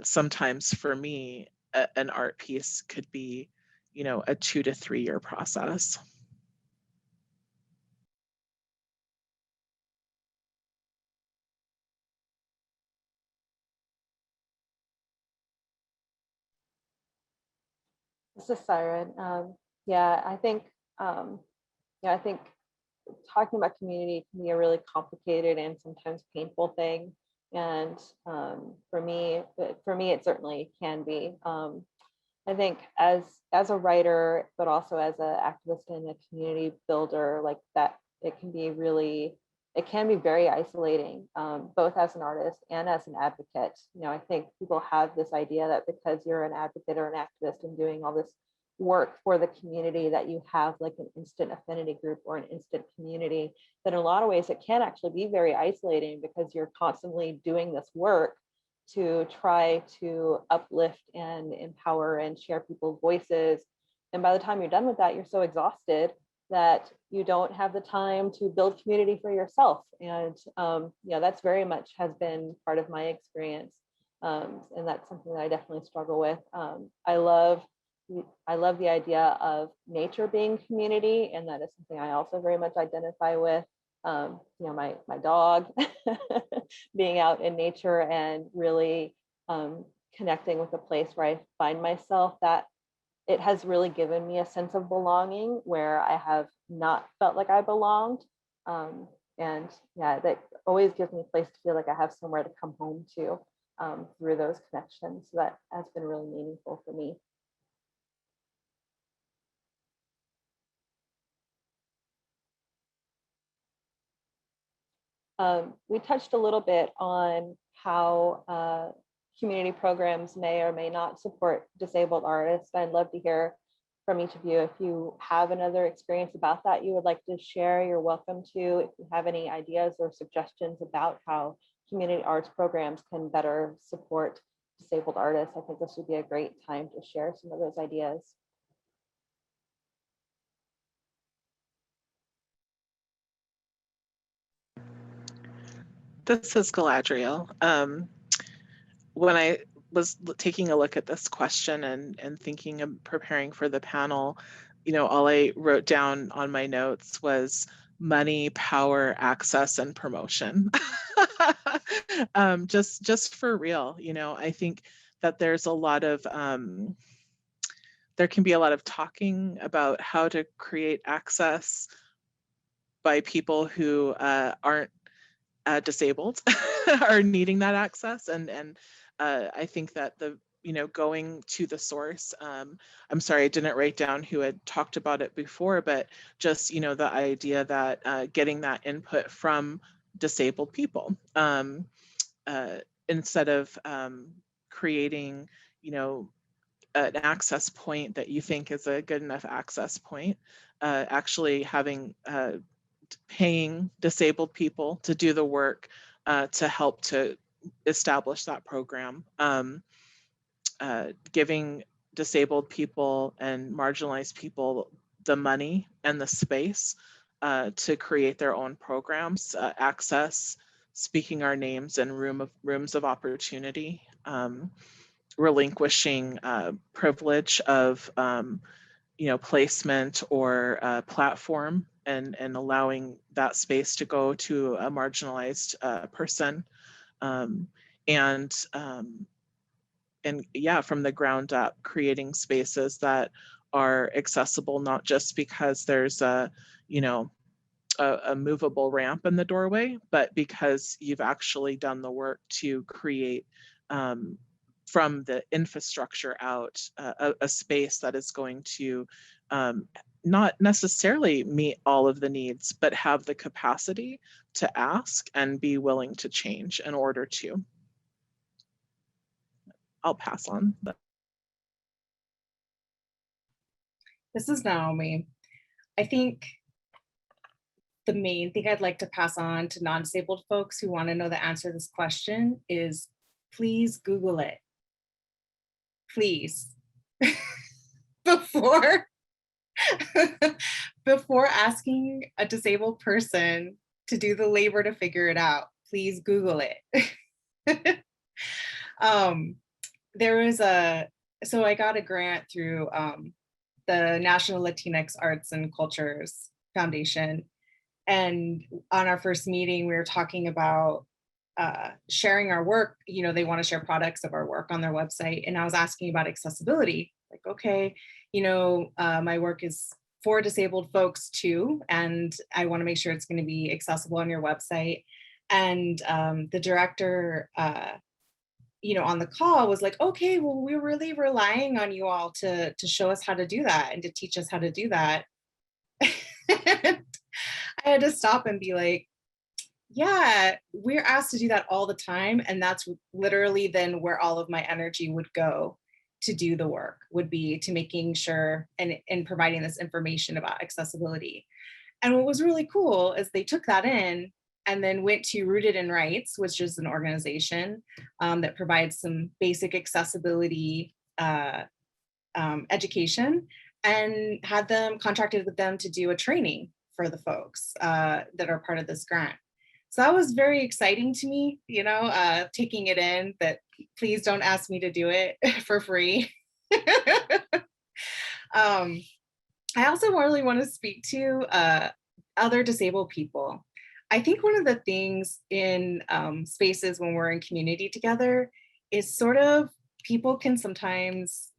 Speaker 3: sometimes for me an art piece could be a 2 to 3 year process.
Speaker 2: This is Syren. Yeah, I think talking about community can be a really complicated and sometimes painful thing. And for me, it certainly can be. I think as a writer, but also as an activist and a community builder, like that, it can be very isolating, both as an artist and as an advocate. I think people have this idea that because you're an advocate or an activist and doing all this work for the community, that you have like an instant affinity group or an instant community. That in a lot of ways it can actually be very isolating, because you're constantly doing this work to try to uplift and empower and share people's voices. And by the time you're done with that, you're so exhausted that you don't have the time to build community for yourself. And that's very much has been part of my experience. And that's something that I definitely struggle with. I love the idea of nature being community, and that is something I also very much identify with. My dog being out in nature and really connecting with a place where I find myself, that it has really given me a sense of belonging where I have not felt like I belonged. And yeah, that always gives me a place to feel like I have somewhere to come home to through those connections. So that has been really meaningful for me. We touched a little bit on how community programs may or may not support disabled artists. I'd love to hear from each of you. If you have another experience about that you would like to share, you're welcome to. If you have any ideas or suggestions about how community arts programs can better support disabled artists, I think this would be a great time to share some of those ideas.
Speaker 3: This is Galadriel. When I was taking a look at this question and thinking and preparing for the panel, all I wrote down on my notes was money, power, access, and promotion. Just for real, I think that there's a lot of there can be a lot of talking about how to create access by people who aren't disabled are needing that access, and I think that going to the source, I'm sorry I didn't write down who had talked about it before, but just the idea that getting that input from disabled people instead of creating an access point that you think is a good enough access point, actually having paying disabled people to do the work to help to establish that program, giving disabled people and marginalized people the money and the space to create their own programs, access speaking our names in rooms of opportunity, relinquishing privilege of placement or platform, and allowing that space to go to a marginalized person, and yeah, from the ground up, creating spaces that are accessible, not just because there's a movable ramp in the doorway, but because you've actually done the work to create from the infrastructure out a space that is going to not necessarily meet all of the needs, but have the capacity to ask and be willing to change in order to. I'll pass on.
Speaker 4: This is Naomi. I think the main thing I'd like to pass on to non-disabled folks who want to know the answer to this question is, please Google it. Please. before asking a disabled person to do the labor to figure it out, please Google it. So I got a grant through the National Latinx Arts and Cultures Foundation. And on our first meeting, we were talking about sharing our work. They want to share products of our work on their website. And I was asking about accessibility. Like, okay, my work is for disabled folks too, and I want to make sure it's going to be accessible on your website. And the director, on the call was like, okay, well, we're really relying on you all to show us how to do that and to teach us how to do that. I had to stop and be like, yeah, we're asked to do that all the time. And that's literally then where all of my energy would go to do the work, would be to making sure and providing this information about accessibility. And what was really cool is they took that in and then went to Rooted in Rights, which is an organization that provides some basic accessibility education, and had them contracted with them to do a training for the folks that are part of this grant. So that was very exciting to me, taking it in, that please don't ask me to do it for free. I also really want to speak to other disabled people. I think one of the things in spaces when we're in community together is sort of people can sometimes,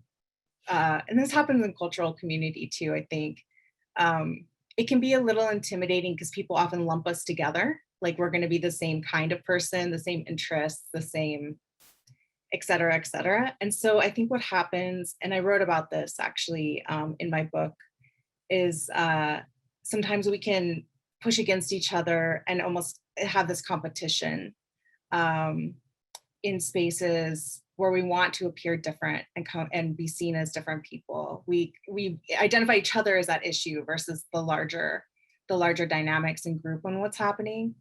Speaker 4: and this happens in cultural community too, I think, it can be a little intimidating because people often lump us together, like we're going to be the same kind of person, the same interests, the same, et cetera, et cetera. And so I think what happens, and I wrote about this actually in my book, is sometimes we can push against each other and almost have this competition in spaces where we want to appear different and be seen as different people. We identify each other as that issue versus the larger dynamics and group and what's happening.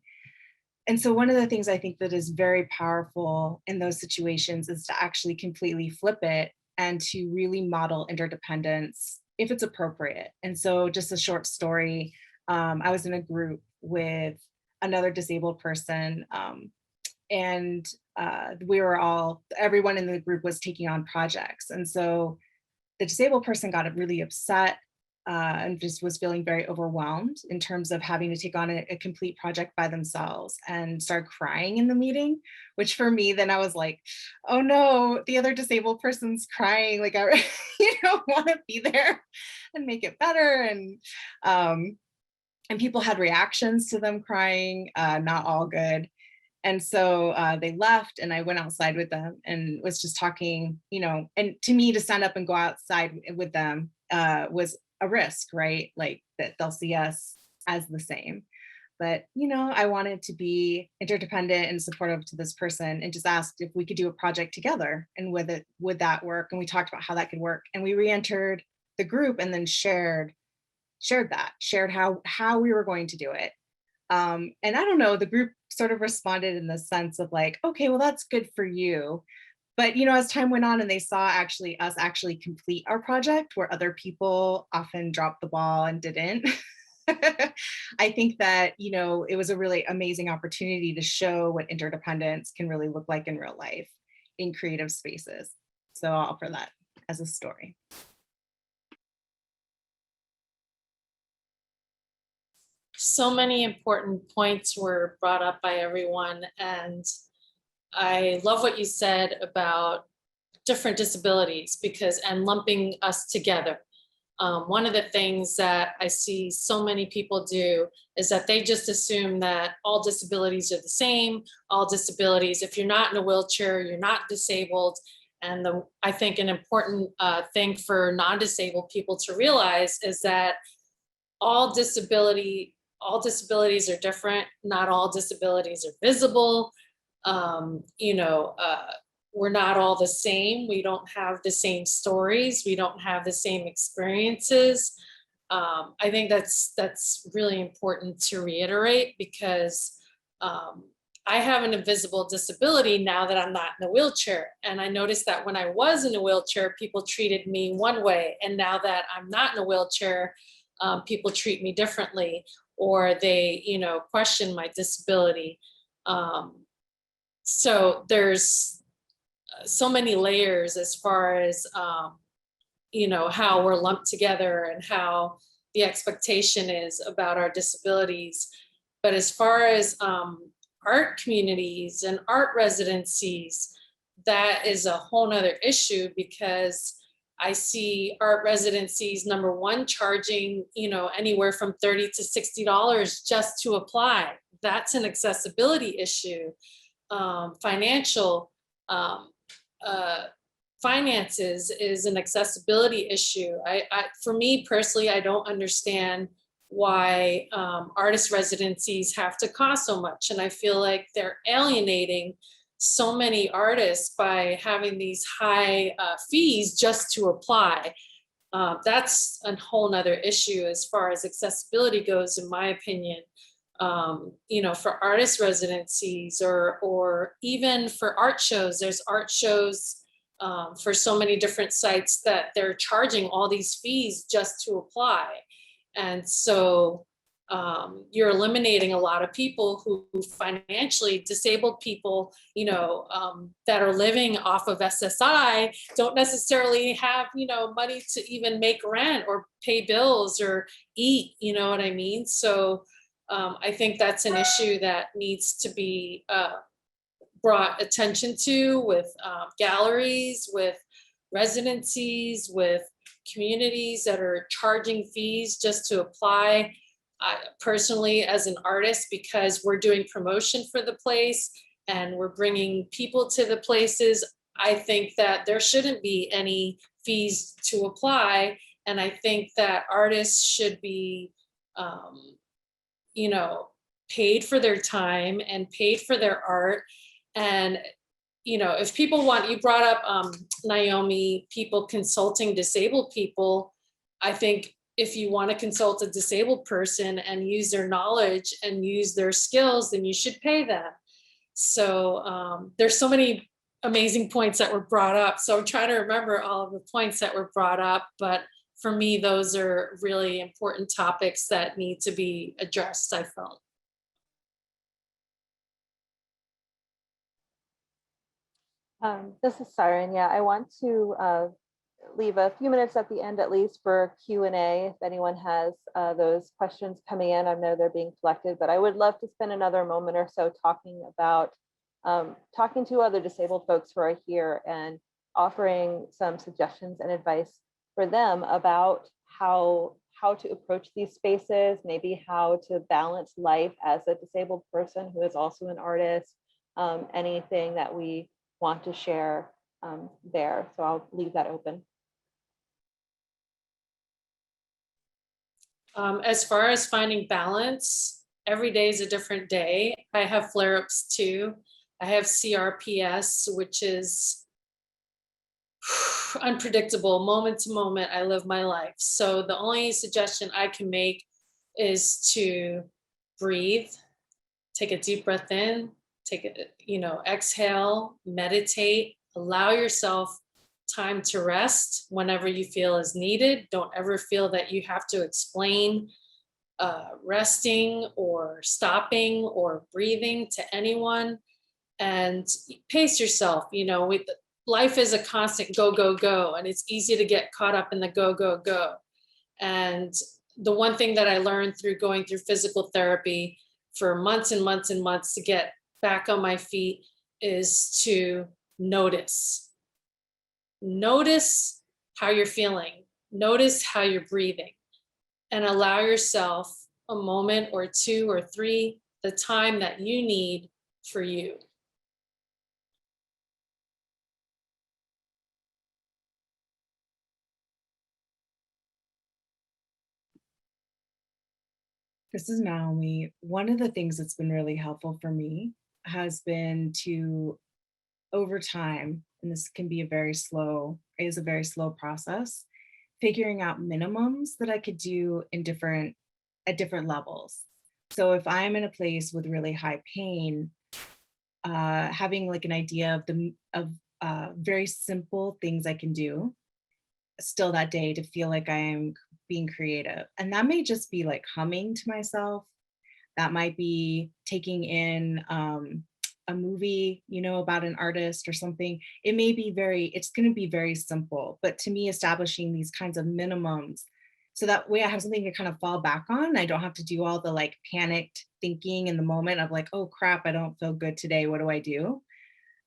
Speaker 4: And so one of the things I think that is very powerful in those situations is to actually completely flip it and to really model interdependence if it's appropriate. And so just a short story, I was in a group with another disabled person, and everyone in the group was taking on projects. And so the disabled person got really upset and just was feeling very overwhelmed in terms of having to take on a complete project by themselves, and started crying in the meeting, which for me, then I was like, oh no, the other disabled person's crying. Like, I want to be there and make it better. And people had reactions to them crying, not all good. And so they left, and I went outside with them and was just talking, and to me, to stand up and go outside with them was a risk, right? Like that they'll see us as the same. But, I wanted to be interdependent and supportive to this person, and just asked if we could do a project together, and would that work? And we talked about how that could work. And we re-entered the group and then shared how we were going to do it. And I don't know, the group sort of responded in the sense of like, okay, well, that's good for you, But, you know, as time went on and they saw us actually complete our project where other people often dropped the ball and didn't, I think that, you know, it was a really amazing opportunity to show what interdependence can really look like in real life in creative spaces. So I'll offer that as a story.
Speaker 5: So many important points were brought up by everyone, and I love what you said about different disabilities and lumping us together. One of the things that I see so many people do is that they just assume that all disabilities are the same, all disabilities, if you're not in a wheelchair, you're not disabled. And I think an important thing for non-disabled people to realize is that all disabilities are different. Not all disabilities are visible. We're not all the same. We don't have the same stories. We don't have the same experiences. I think that's really important to reiterate, because I have an invisible disability now that I'm not in a wheelchair. And I noticed that when I was in a wheelchair, people treated me one way. And now that I'm not in a wheelchair, people treat me differently, or they, question my disability. So there's so many layers as far as, how we're lumped together and how the expectation is about our disabilities. But as far as art communities and art residencies, that is a whole nother issue, because I see art residencies, number one, charging, anywhere from $30 to $60 just to apply. That's an accessibility issue. Financial finances is an accessibility issue. For me personally, I don't understand why artist residencies have to cost so much. And I feel like they're alienating so many artists by having these high fees just to apply. That's a whole nother issue as far as accessibility goes, in my opinion. For artist residencies or even for art shows, there's art shows for so many different sites that they're charging all these fees just to apply. And so you're eliminating a lot of people who financially disabled people, that are living off of SSI, don't necessarily have, money to even make rent or pay bills or eat, you know what I mean? So I think that's an issue that needs to be brought attention to with galleries, with residencies, with communities that are charging fees just to apply. Personally, as an artist, because we're doing promotion for the place and we're bringing people to the places, I think that there shouldn't be any fees to apply. And I think that artists should be paid for their time and paid for their art. And, if people want, you brought up, Naomi, people consulting disabled people. I think if you want to consult a disabled person and use their knowledge and use their skills, then you should pay them. So there's so many amazing points that were brought up. So I'm trying to remember all of the points that were brought up, but for me, those are really important topics that need to be addressed, I felt.
Speaker 2: This is Syren. Yeah, I want to leave a few minutes at the end, at least, for Q&A. If anyone has those questions coming in, I know they're being collected, but I would love to spend another moment or so talking to other disabled folks who are here and offering some suggestions and advice for them about how to approach these spaces, maybe how to balance life as a disabled person who is also an artist, anything that we want to share there. So I'll leave that open.
Speaker 5: As far as finding balance, every day is a different day. I have flare-ups too. I have CRPS, which is unpredictable. Moment to moment, I live my life. So the only suggestion I can make is to breathe, take a deep breath in, exhale, meditate, Allow yourself time to rest whenever you feel is needed. Don't ever feel that you have to explain resting or stopping or breathing to anyone, and pace yourself. You know, life is a constant go, go, go, and it's easy to get caught up in the go, go, go. And the one thing that I learned through going through physical therapy for months and months and months to get back on my feet is to notice. Notice how you're feeling. Notice how you're breathing, and allow yourself a moment or two or three, the time that you need for you.
Speaker 4: This is Naomi. One of the things that's been really helpful for me has been to, over time, and this can be a very slow process, figuring out minimums that I could do at different levels. So if I'm in a place with really high pain, having like an idea of very simple things I can do still that day to feel like I am being creative. And that may just be like humming to myself. That might be taking in a movie, you know, about an artist or something. It's going to be very simple. But to me, establishing these kinds of minimums, so that way I have something to kind of fall back on. I don't have to do all the like panicked thinking in the moment of like, oh crap, I don't feel good today. What do I do?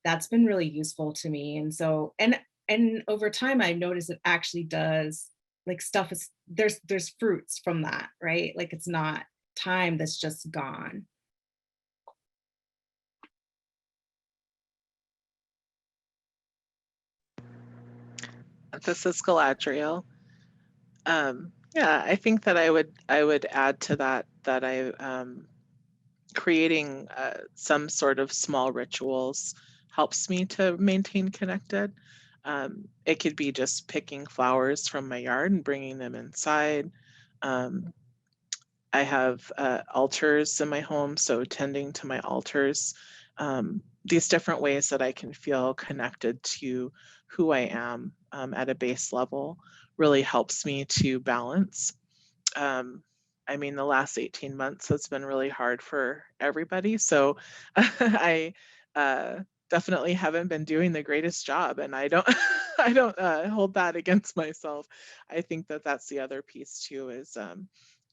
Speaker 4: That's been really useful to me. And so, and over time, I noticed it actually does, like, stuff is, there's fruits from that, right? Like, it's not time that's just gone.
Speaker 3: This is Galadriel. Yeah, I think that I would add to that I creating some sort of small rituals helps me to maintain connected. It could be just picking flowers from my yard and bringing them inside. I have altars in my home, so tending to my altars. These different ways that I can feel connected to who I am at a base level really helps me to balance. I mean, the last 18 months has been really hard for everybody. So I definitely haven't been doing the greatest job, and I don't, I don't hold that against myself. I think that that's the other piece too, is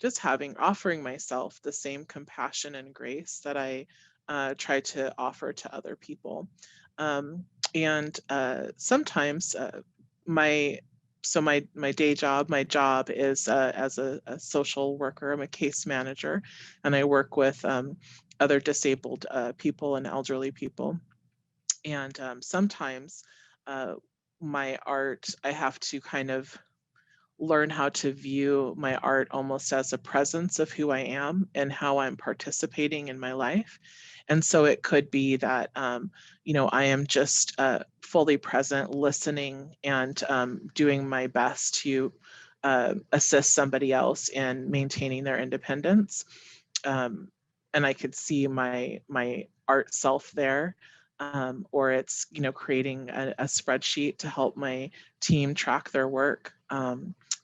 Speaker 3: just offering myself the same compassion and grace that I try to offer to other people. And sometimes my day job, my job is as a social worker. I'm a case manager, and I work with other disabled people and elderly people. And sometimes my art, I have to kind of learn how to view my art almost as a presence of who I am and how I'm participating in my life. And so it could be that, you know, I am just fully present, listening, and doing my best to assist somebody else in maintaining their independence. And I could see my art self there. Or it's, you know, creating a spreadsheet to help my team track their work,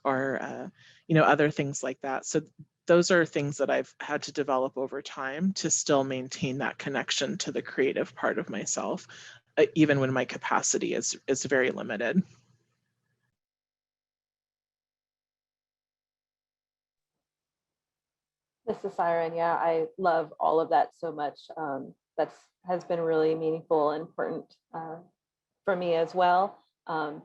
Speaker 3: or you know, other things like that. So those are things that I've had to develop over time to still maintain that connection to the creative part of myself, even when my capacity is very limited.
Speaker 2: This is Syren. Yeah, I love all of that so much. Has been really meaningful and important for me as well.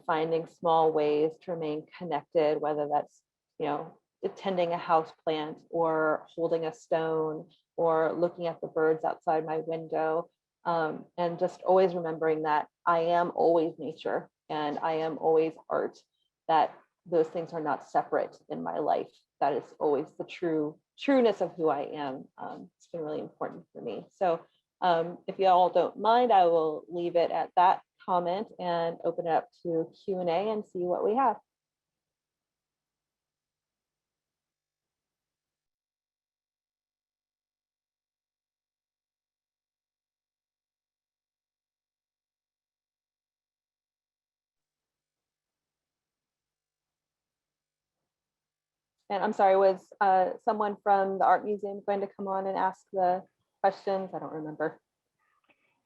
Speaker 2: Finding small ways to remain connected, whether that's, you know, tending a house plant or holding a stone or looking at the birds outside my window, and just always remembering that I am always nature and I am always art, that those things are not separate in my life. That is always the trueness of who I am. It's been really important for me. So if you all don't mind, I will leave it at that comment and open it up to Q&A and see what we have. And I'm sorry, was someone from the art museum going to come on and ask the questions? I don't remember.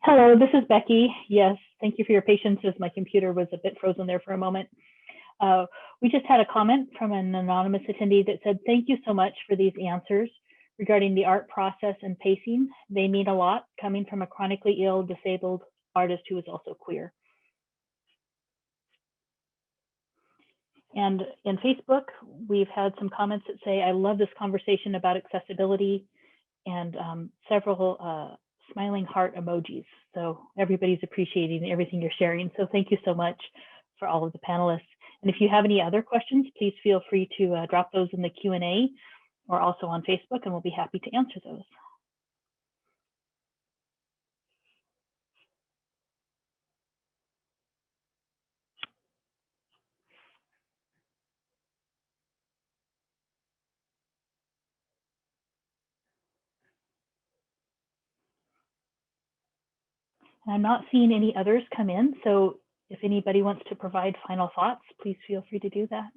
Speaker 6: Hello, this is Becky. Yes, thank you for your patience as my computer was a bit frozen there for a moment. We just had a comment from an anonymous attendee that said, thank you so much for these answers regarding the art process and pacing. They mean a lot coming from a chronically ill, disabled artist who is also queer. And in Facebook, we've had some comments that say, I love this conversation about accessibility, and several smiling heart emojis. So everybody's appreciating everything you're sharing. So thank you so much for all of the panelists. And if you have any other questions, please feel free to drop those in the Q&A or also on Facebook, and we'll be happy to answer those. And I'm not seeing any others come in, so if anybody wants to provide final thoughts, please feel free to do that.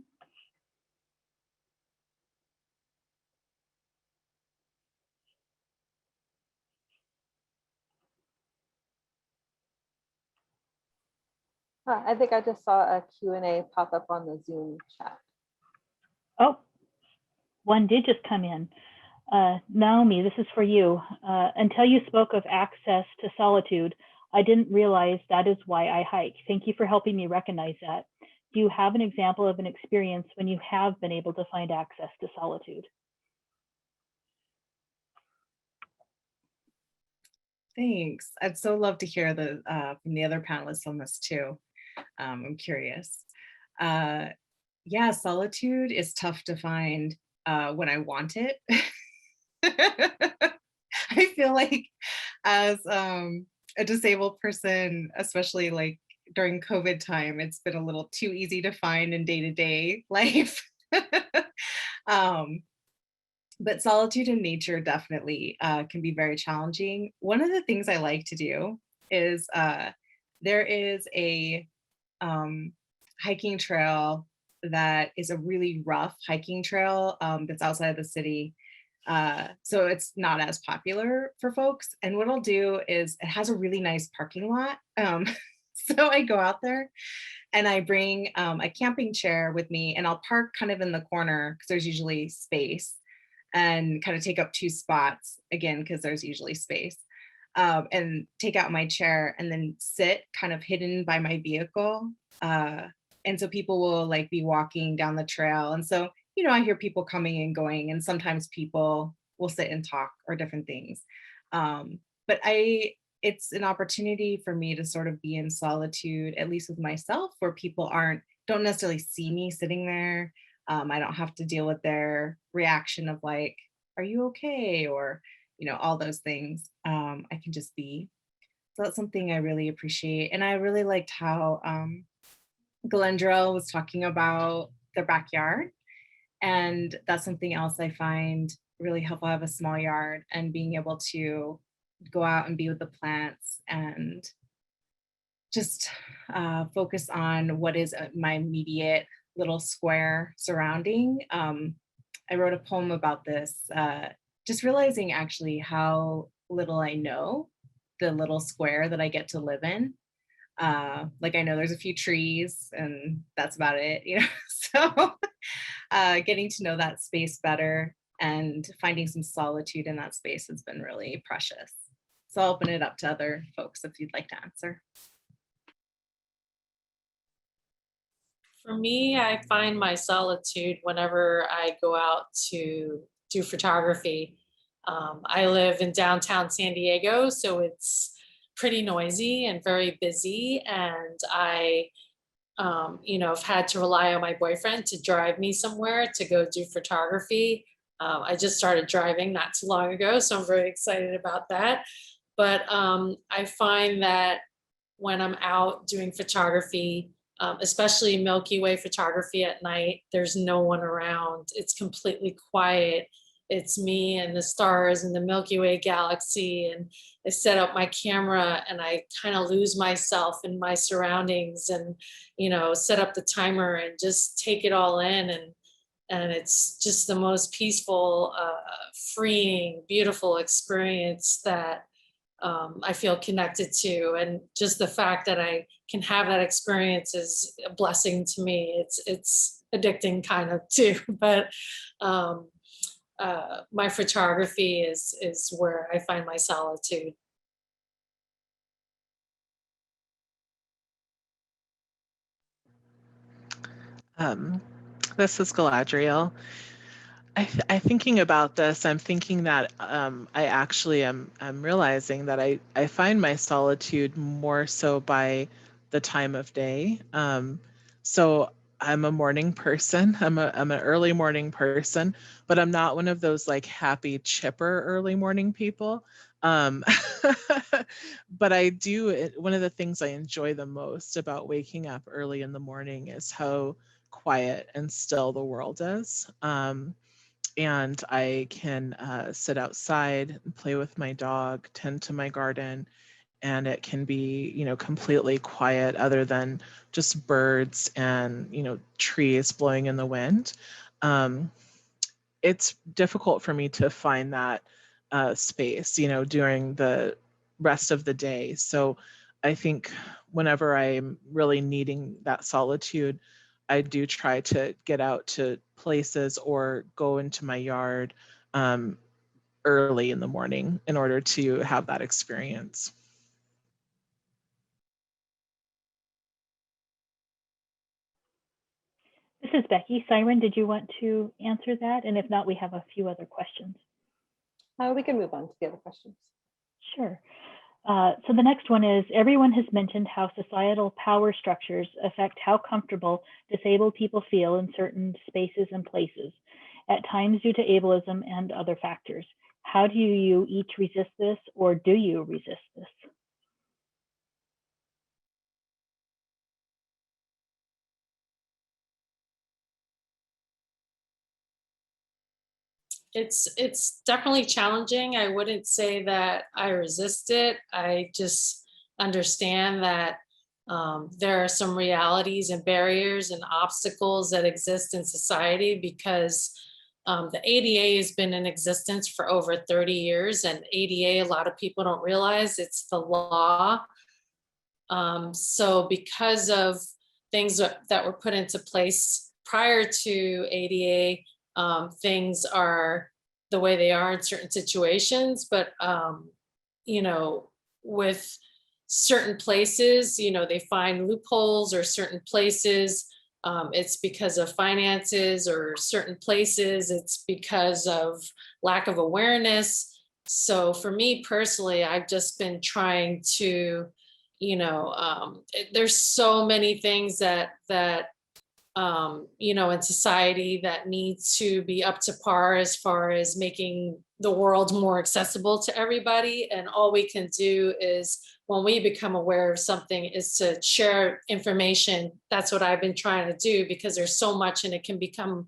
Speaker 2: I think I just saw a Q&A pop up on the Zoom chat.
Speaker 6: Oh, one did just come in. Naomi, this is for you. Until you spoke of access to solitude, I didn't realize that is why I hike. Thank you for helping me recognize that. Do you have an example of an experience when you have been able to find access to solitude?
Speaker 4: Thanks. I'd so love to hear from the other panelists on this too. I'm curious. Yeah, solitude is tough to find when I want it. I feel like as a disabled person, especially like during COVID time, it's been a little too easy to find in day-to-day life. But solitude in nature definitely can be very challenging. One of the things I like to do is there is a hiking trail that is a really rough hiking trail that's outside the city. So it's not as popular for folks. And what I'll do is it has a really nice parking lot. So I go out there and I bring a camping chair with me, and I'll park kind of in the corner because there's usually space, and kind of take up 2 spots again because there's usually space, and take out my chair and then sit kind of hidden by my vehicle. And so people will like be walking down the trail. And so, you know, I hear people coming and going, and sometimes people will sit and talk or different things. But it's an opportunity for me to sort of be in solitude, at least with myself, where people don't necessarily see me sitting there. I don't have to deal with their reaction of like, are you okay? Or, you know, all those things. I can just be. So that's something I really appreciate. And I really liked how Galadriel was talking about their backyard. And that's something else I find really helpful. I have a small yard, and being able to go out and be with the plants and just focus on what is my immediate little square surrounding. I wrote a poem about this, just realizing actually how little I know the little square that I get to live in. Like I know there's a few trees and that's about it, you know. So getting to know that space better and finding some solitude in that space has been really precious. So I'll open it up to other folks if you'd like to answer.
Speaker 5: For me, I find my solitude whenever I go out to do photography. I live in downtown San Diego, so it's pretty noisy and very busy. And I, you know, have had to rely on my boyfriend to drive me somewhere to go do photography. I just started driving not too long ago, so I'm very excited about that. But I find that when I'm out doing photography, especially Milky Way photography at night, there's no one around. It's completely quiet. It's me and the stars and the Milky Way galaxy. And I set up my camera and I kind of lose myself in my surroundings, and, you know, set up the timer and just take it all in. And it's just the most peaceful, freeing, beautiful experience that I feel connected to. And just the fact that I can have that experience is a blessing to me. It's addicting kind of too, but my photography is where I find my solitude.
Speaker 3: This is Galadriel. I thinking about this, I'm thinking that I actually I'm realizing that I find my solitude more so by the time of day. So I'm a morning person. I'm an early morning person, but I'm not one of those like happy, chipper early morning people. Um, but I do. One of the things I enjoy the most about waking up early in the morning is how quiet and still the world is. And I can sit outside and play with my dog, tend to my garden, and it can be, completely quiet other than just birds and, trees blowing in the wind. It's difficult for me to find that space, during the rest of the day. So I think whenever I'm really needing that solitude, I do try to get out to places or go into my yard early in the morning in order to have that experience.
Speaker 6: This is Becky. Syren, did you want to answer that? And if not, we have a few other questions.
Speaker 2: We can move on to the other questions.
Speaker 6: Sure. So the next one is, everyone has mentioned how societal power structures affect how comfortable disabled people feel in certain spaces and places, at times due to ableism and other factors. How do you each resist this, or do you resist this?
Speaker 5: It's definitely challenging. I wouldn't say that I resist it. I just understand that there are some realities and barriers and obstacles that exist in society because the ADA has been in existence for over 30 years, and ADA, a lot of people don't realize it's the law. So because of things that were put into place prior to ADA, things are the way they are in certain situations, but with certain places, they find loopholes, or certain places it's because of finances, or certain places it's because of lack of awareness. So for me personally, I've just been trying to, there's so many things that in society that needs to be up to par as far as making the world more accessible to everybody. And all we can do is, when we become aware of something, is to share information. That's what I've been trying to do, because there's so much and it can become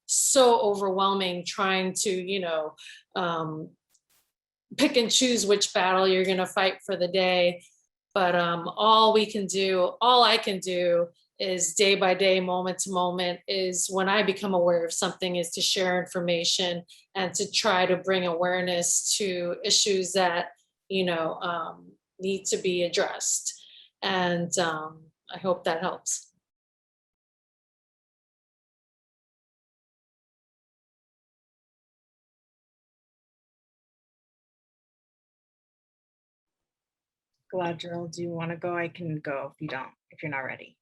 Speaker 5: so overwhelming trying to, pick and choose which battle you're going to fight for the day. But all I can do is day by day, moment to moment, is when I become aware of something, is to share information and to try to bring awareness to issues that, need to be addressed. And I hope that helps.
Speaker 4: Galadriel, do you want to go? I can go if you're not ready.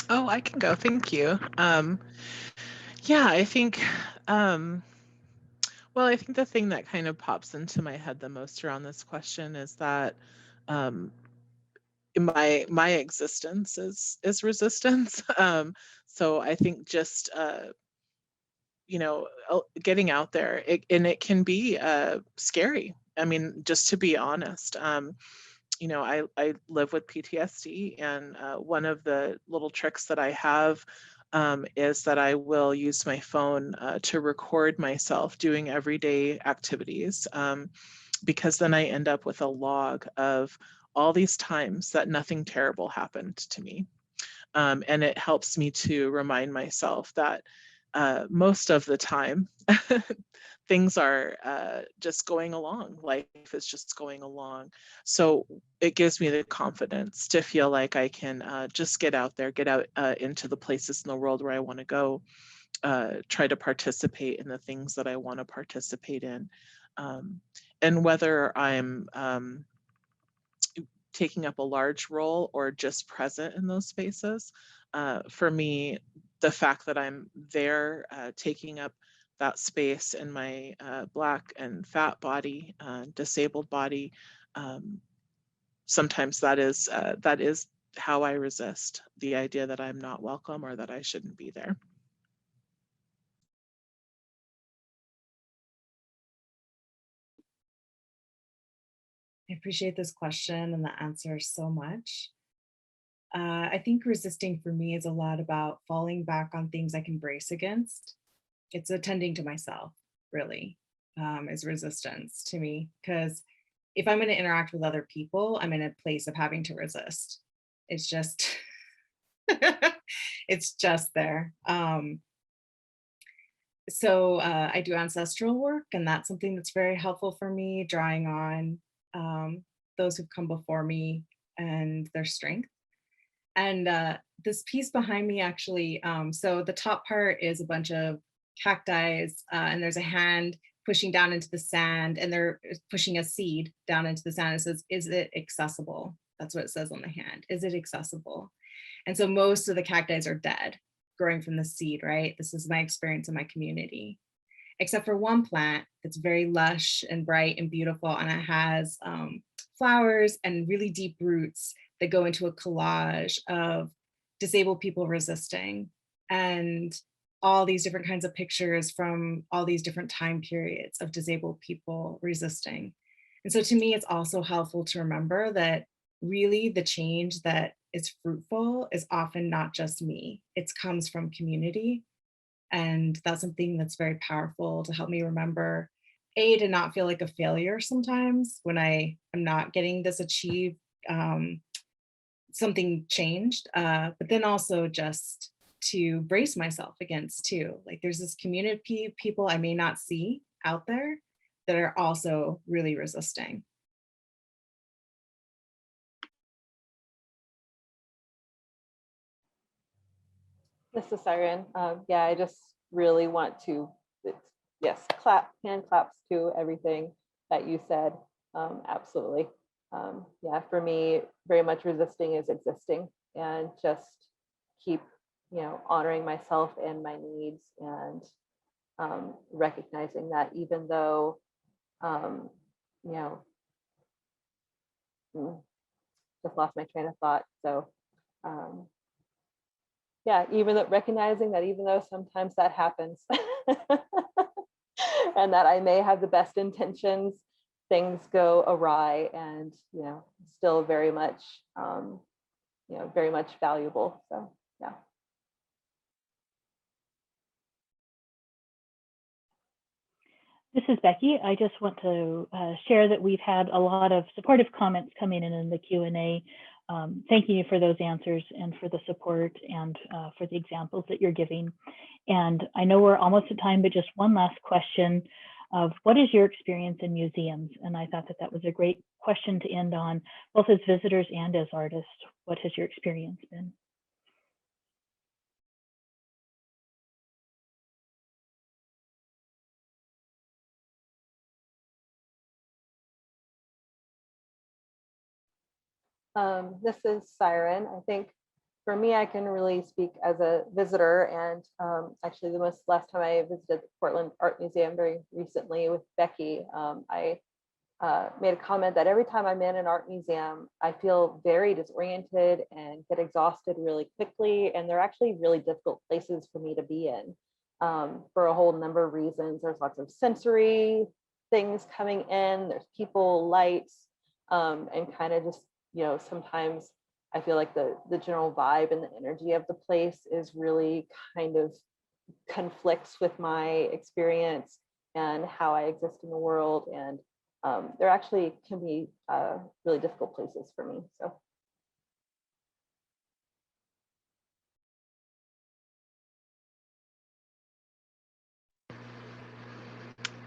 Speaker 3: Oh, I can go. Thank you. Yeah, I think, I think the thing that kind of pops into my head the most around this question is that my existence is resistance. So I think just getting out there, it can be scary. I mean, just to be honest. I live with PTSD, and one of the little tricks that I have is that I will use my phone to record myself doing everyday activities, because then I end up with a log of all these times that nothing terrible happened to me. And it helps me to remind myself that most of the time, things are just going along. Life is just going along. So it gives me the confidence to feel like I can just get out there, get out into the places in the world where I want to go, try to participate in the things that I want to participate in. And whether I'm taking up a large role or just present in those spaces, for me, the fact that I'm there taking up that space in my Black and fat body, disabled body, sometimes that is how I resist the idea that I'm not welcome or that I shouldn't be there.
Speaker 4: I appreciate this question and the answer so much. I think resisting for me is a lot about falling back on things I can brace against. It's attending to myself, really, is resistance to me. Because if I'm going to interact with other people, I'm in a place of having to resist. It's just, it's just there. So I do ancestral work, and that's something that's very helpful for me, drawing on those who've come before me and their strength. And this piece behind me actually, so the top part is a bunch of cacti, and there's a hand pushing down into the sand, and they're pushing a seed down into the sand. It says, "Is it accessible?" That's what it says on the hand. Is it accessible? And so most of the cacti are dead, growing from the seed, right? This is my experience in my community, except for one plant that's very lush and bright and beautiful, and it has flowers and really deep roots that go into a collage of disabled people resisting, and all these different kinds of pictures from all these different time periods of disabled people resisting. And so to me, it's also helpful to remember that really the change that is fruitful is often not just me. It comes from community. And that's something that's very powerful to help me remember, A, to not feel like a failure sometimes when I am not getting this achieved, something changed, but then also just to brace myself against too. Like there's this community of people I may not see out there that are also really resisting.
Speaker 2: This is Syren. Yeah, I just really want to, yes, hand claps to everything that you said. Absolutely. Yeah, for me, very much resisting is existing, and just keep, honoring myself and my needs, and recognizing that even though, just lost my train of thought. So, yeah, recognizing that even though sometimes that happens, and that I may have the best intentions, things go awry, and still very much valuable. So yeah.
Speaker 6: This is Becky. I just want to share that we've had a lot of supportive comments coming in the Q&A. Thanking you for those answers and for the support and for the examples that you're giving. And I know we're almost at time, but just one last question of what is your experience in museums? And I thought that that was a great question to end on, both as visitors and as artists. What has your experience been?
Speaker 2: This is Syren. I think for me, I can really speak as a visitor, and actually the last time I visited the Portland Art Museum very recently with Becky, I made a comment that every time I'm in an art museum, I feel very disoriented and get exhausted really quickly, and they're actually really difficult places for me to be in for a whole number of reasons. There's lots of sensory things coming in, there's people, lights, and kind of just, sometimes I feel like the general vibe and the energy of the place is really kind of conflicts with my experience and how I exist in the world. And there actually can be really difficult places for me. So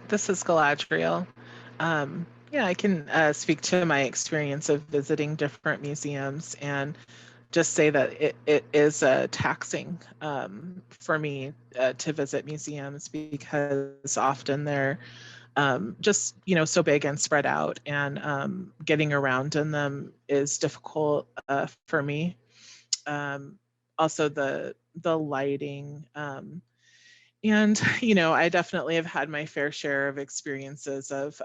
Speaker 3: This is Galadriel. Yeah, I can speak to my experience of visiting different museums and just say that it is taxing for me to visit museums because often they're just, so big and spread out, and getting around in them is difficult for me. Also the lighting, and, I definitely have had my fair share of experiences of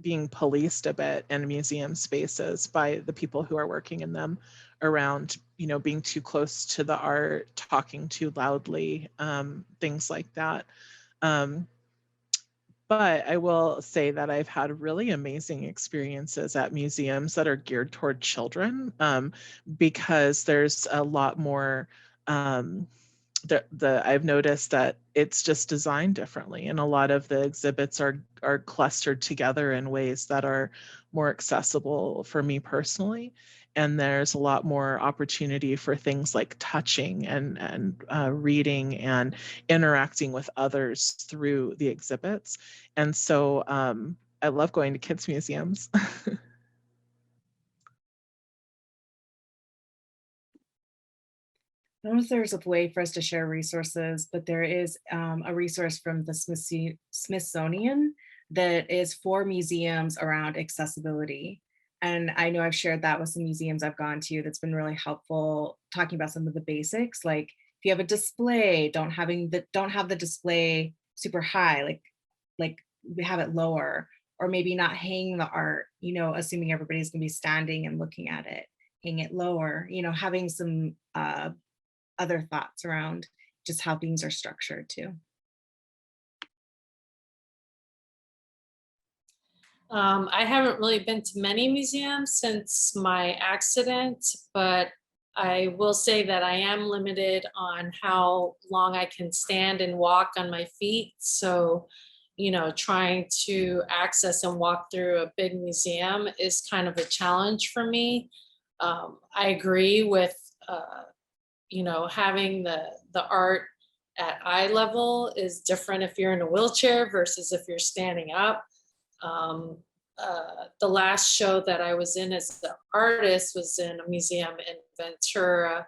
Speaker 3: being policed a bit in museum spaces by the people who are working in them, around, being too close to the art, talking too loudly, things like that. But I will say that I've had really amazing experiences at museums that are geared toward children, because there's a lot more. I've noticed that it's just designed differently, and a lot of the exhibits are clustered together in ways that are more accessible for me personally. And there's a lot more opportunity for things like touching and reading and interacting with others through the exhibits. And so I love going to kids museums.
Speaker 4: I don't know if there's a way for us to share resources, but there is a resource from the Smithsonian that is for museums around accessibility. And I know I've shared that with some museums I've gone to that's been really helpful, talking about some of the basics, like if you have a display, don't have the display super high, like we have it lower, or maybe not hanging the art, assuming everybody's gonna be standing and looking at it, hang it lower, having some other thoughts around just how things are structured too.
Speaker 5: I haven't really been to many museums since my accident, but I will say that I am limited on how long I can stand and walk on my feet. So, trying to access and walk through a big museum is kind of a challenge for me. I agree with, having the art at eye level is different if you're in a wheelchair versus if you're standing up. The last show that I was in as the artist was in a museum in Ventura,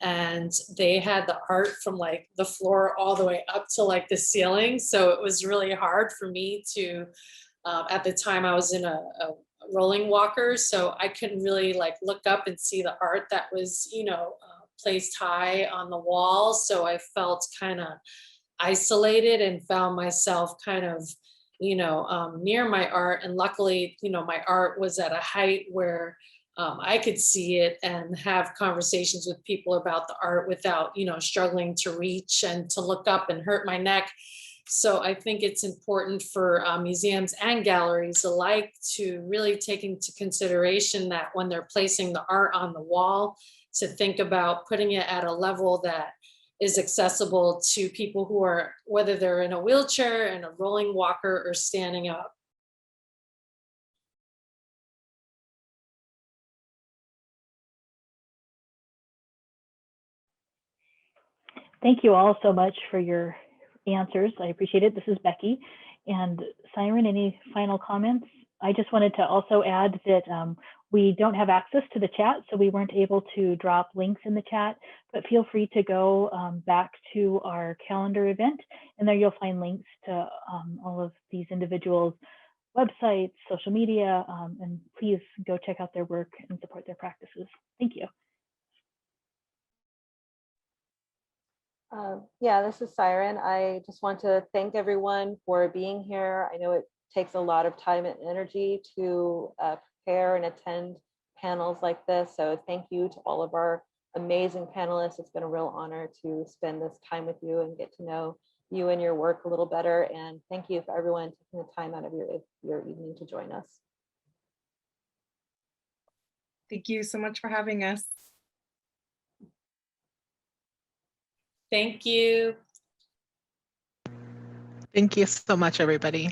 Speaker 5: and they had the art from like the floor all the way up to like the ceiling. So it was really hard for me to, at the time I was in a rolling walker, so I couldn't really like look up and see the art that was, placed high on the wall. So I felt kind of isolated and found myself kind of, near my art. And luckily, my art was at a height where I could see it and have conversations with people about the art without, struggling to reach and to look up and hurt my neck. So I think it's important for museums and galleries alike to really take into consideration that when they're placing the art on the wall, to think about putting it at a level that is accessible to people who are, whether they're in a wheelchair, in a rolling walker, or standing up.
Speaker 6: Thank you all so much for your answers. I appreciate it. This is Becky. And Syren, any final comments? I just wanted to also add that we don't have access to the chat, so we weren't able to drop links in the chat, but feel free to go back to our calendar event, and there you'll find links to all of these individuals' websites, social media, and please go check out their work and support their practices. Thank you.
Speaker 2: Yeah, this is Syren. I just want to thank everyone for being here. I know it takes a lot of time and energy to prepare and attend panels like this. So thank you to all of our amazing panelists. It's been a real honor to spend this time with you and get to know you and your work a little better. And thank you for everyone taking the time out of your evening to join us.
Speaker 4: Thank you so much for having us.
Speaker 5: Thank you.
Speaker 3: Thank you so much, everybody.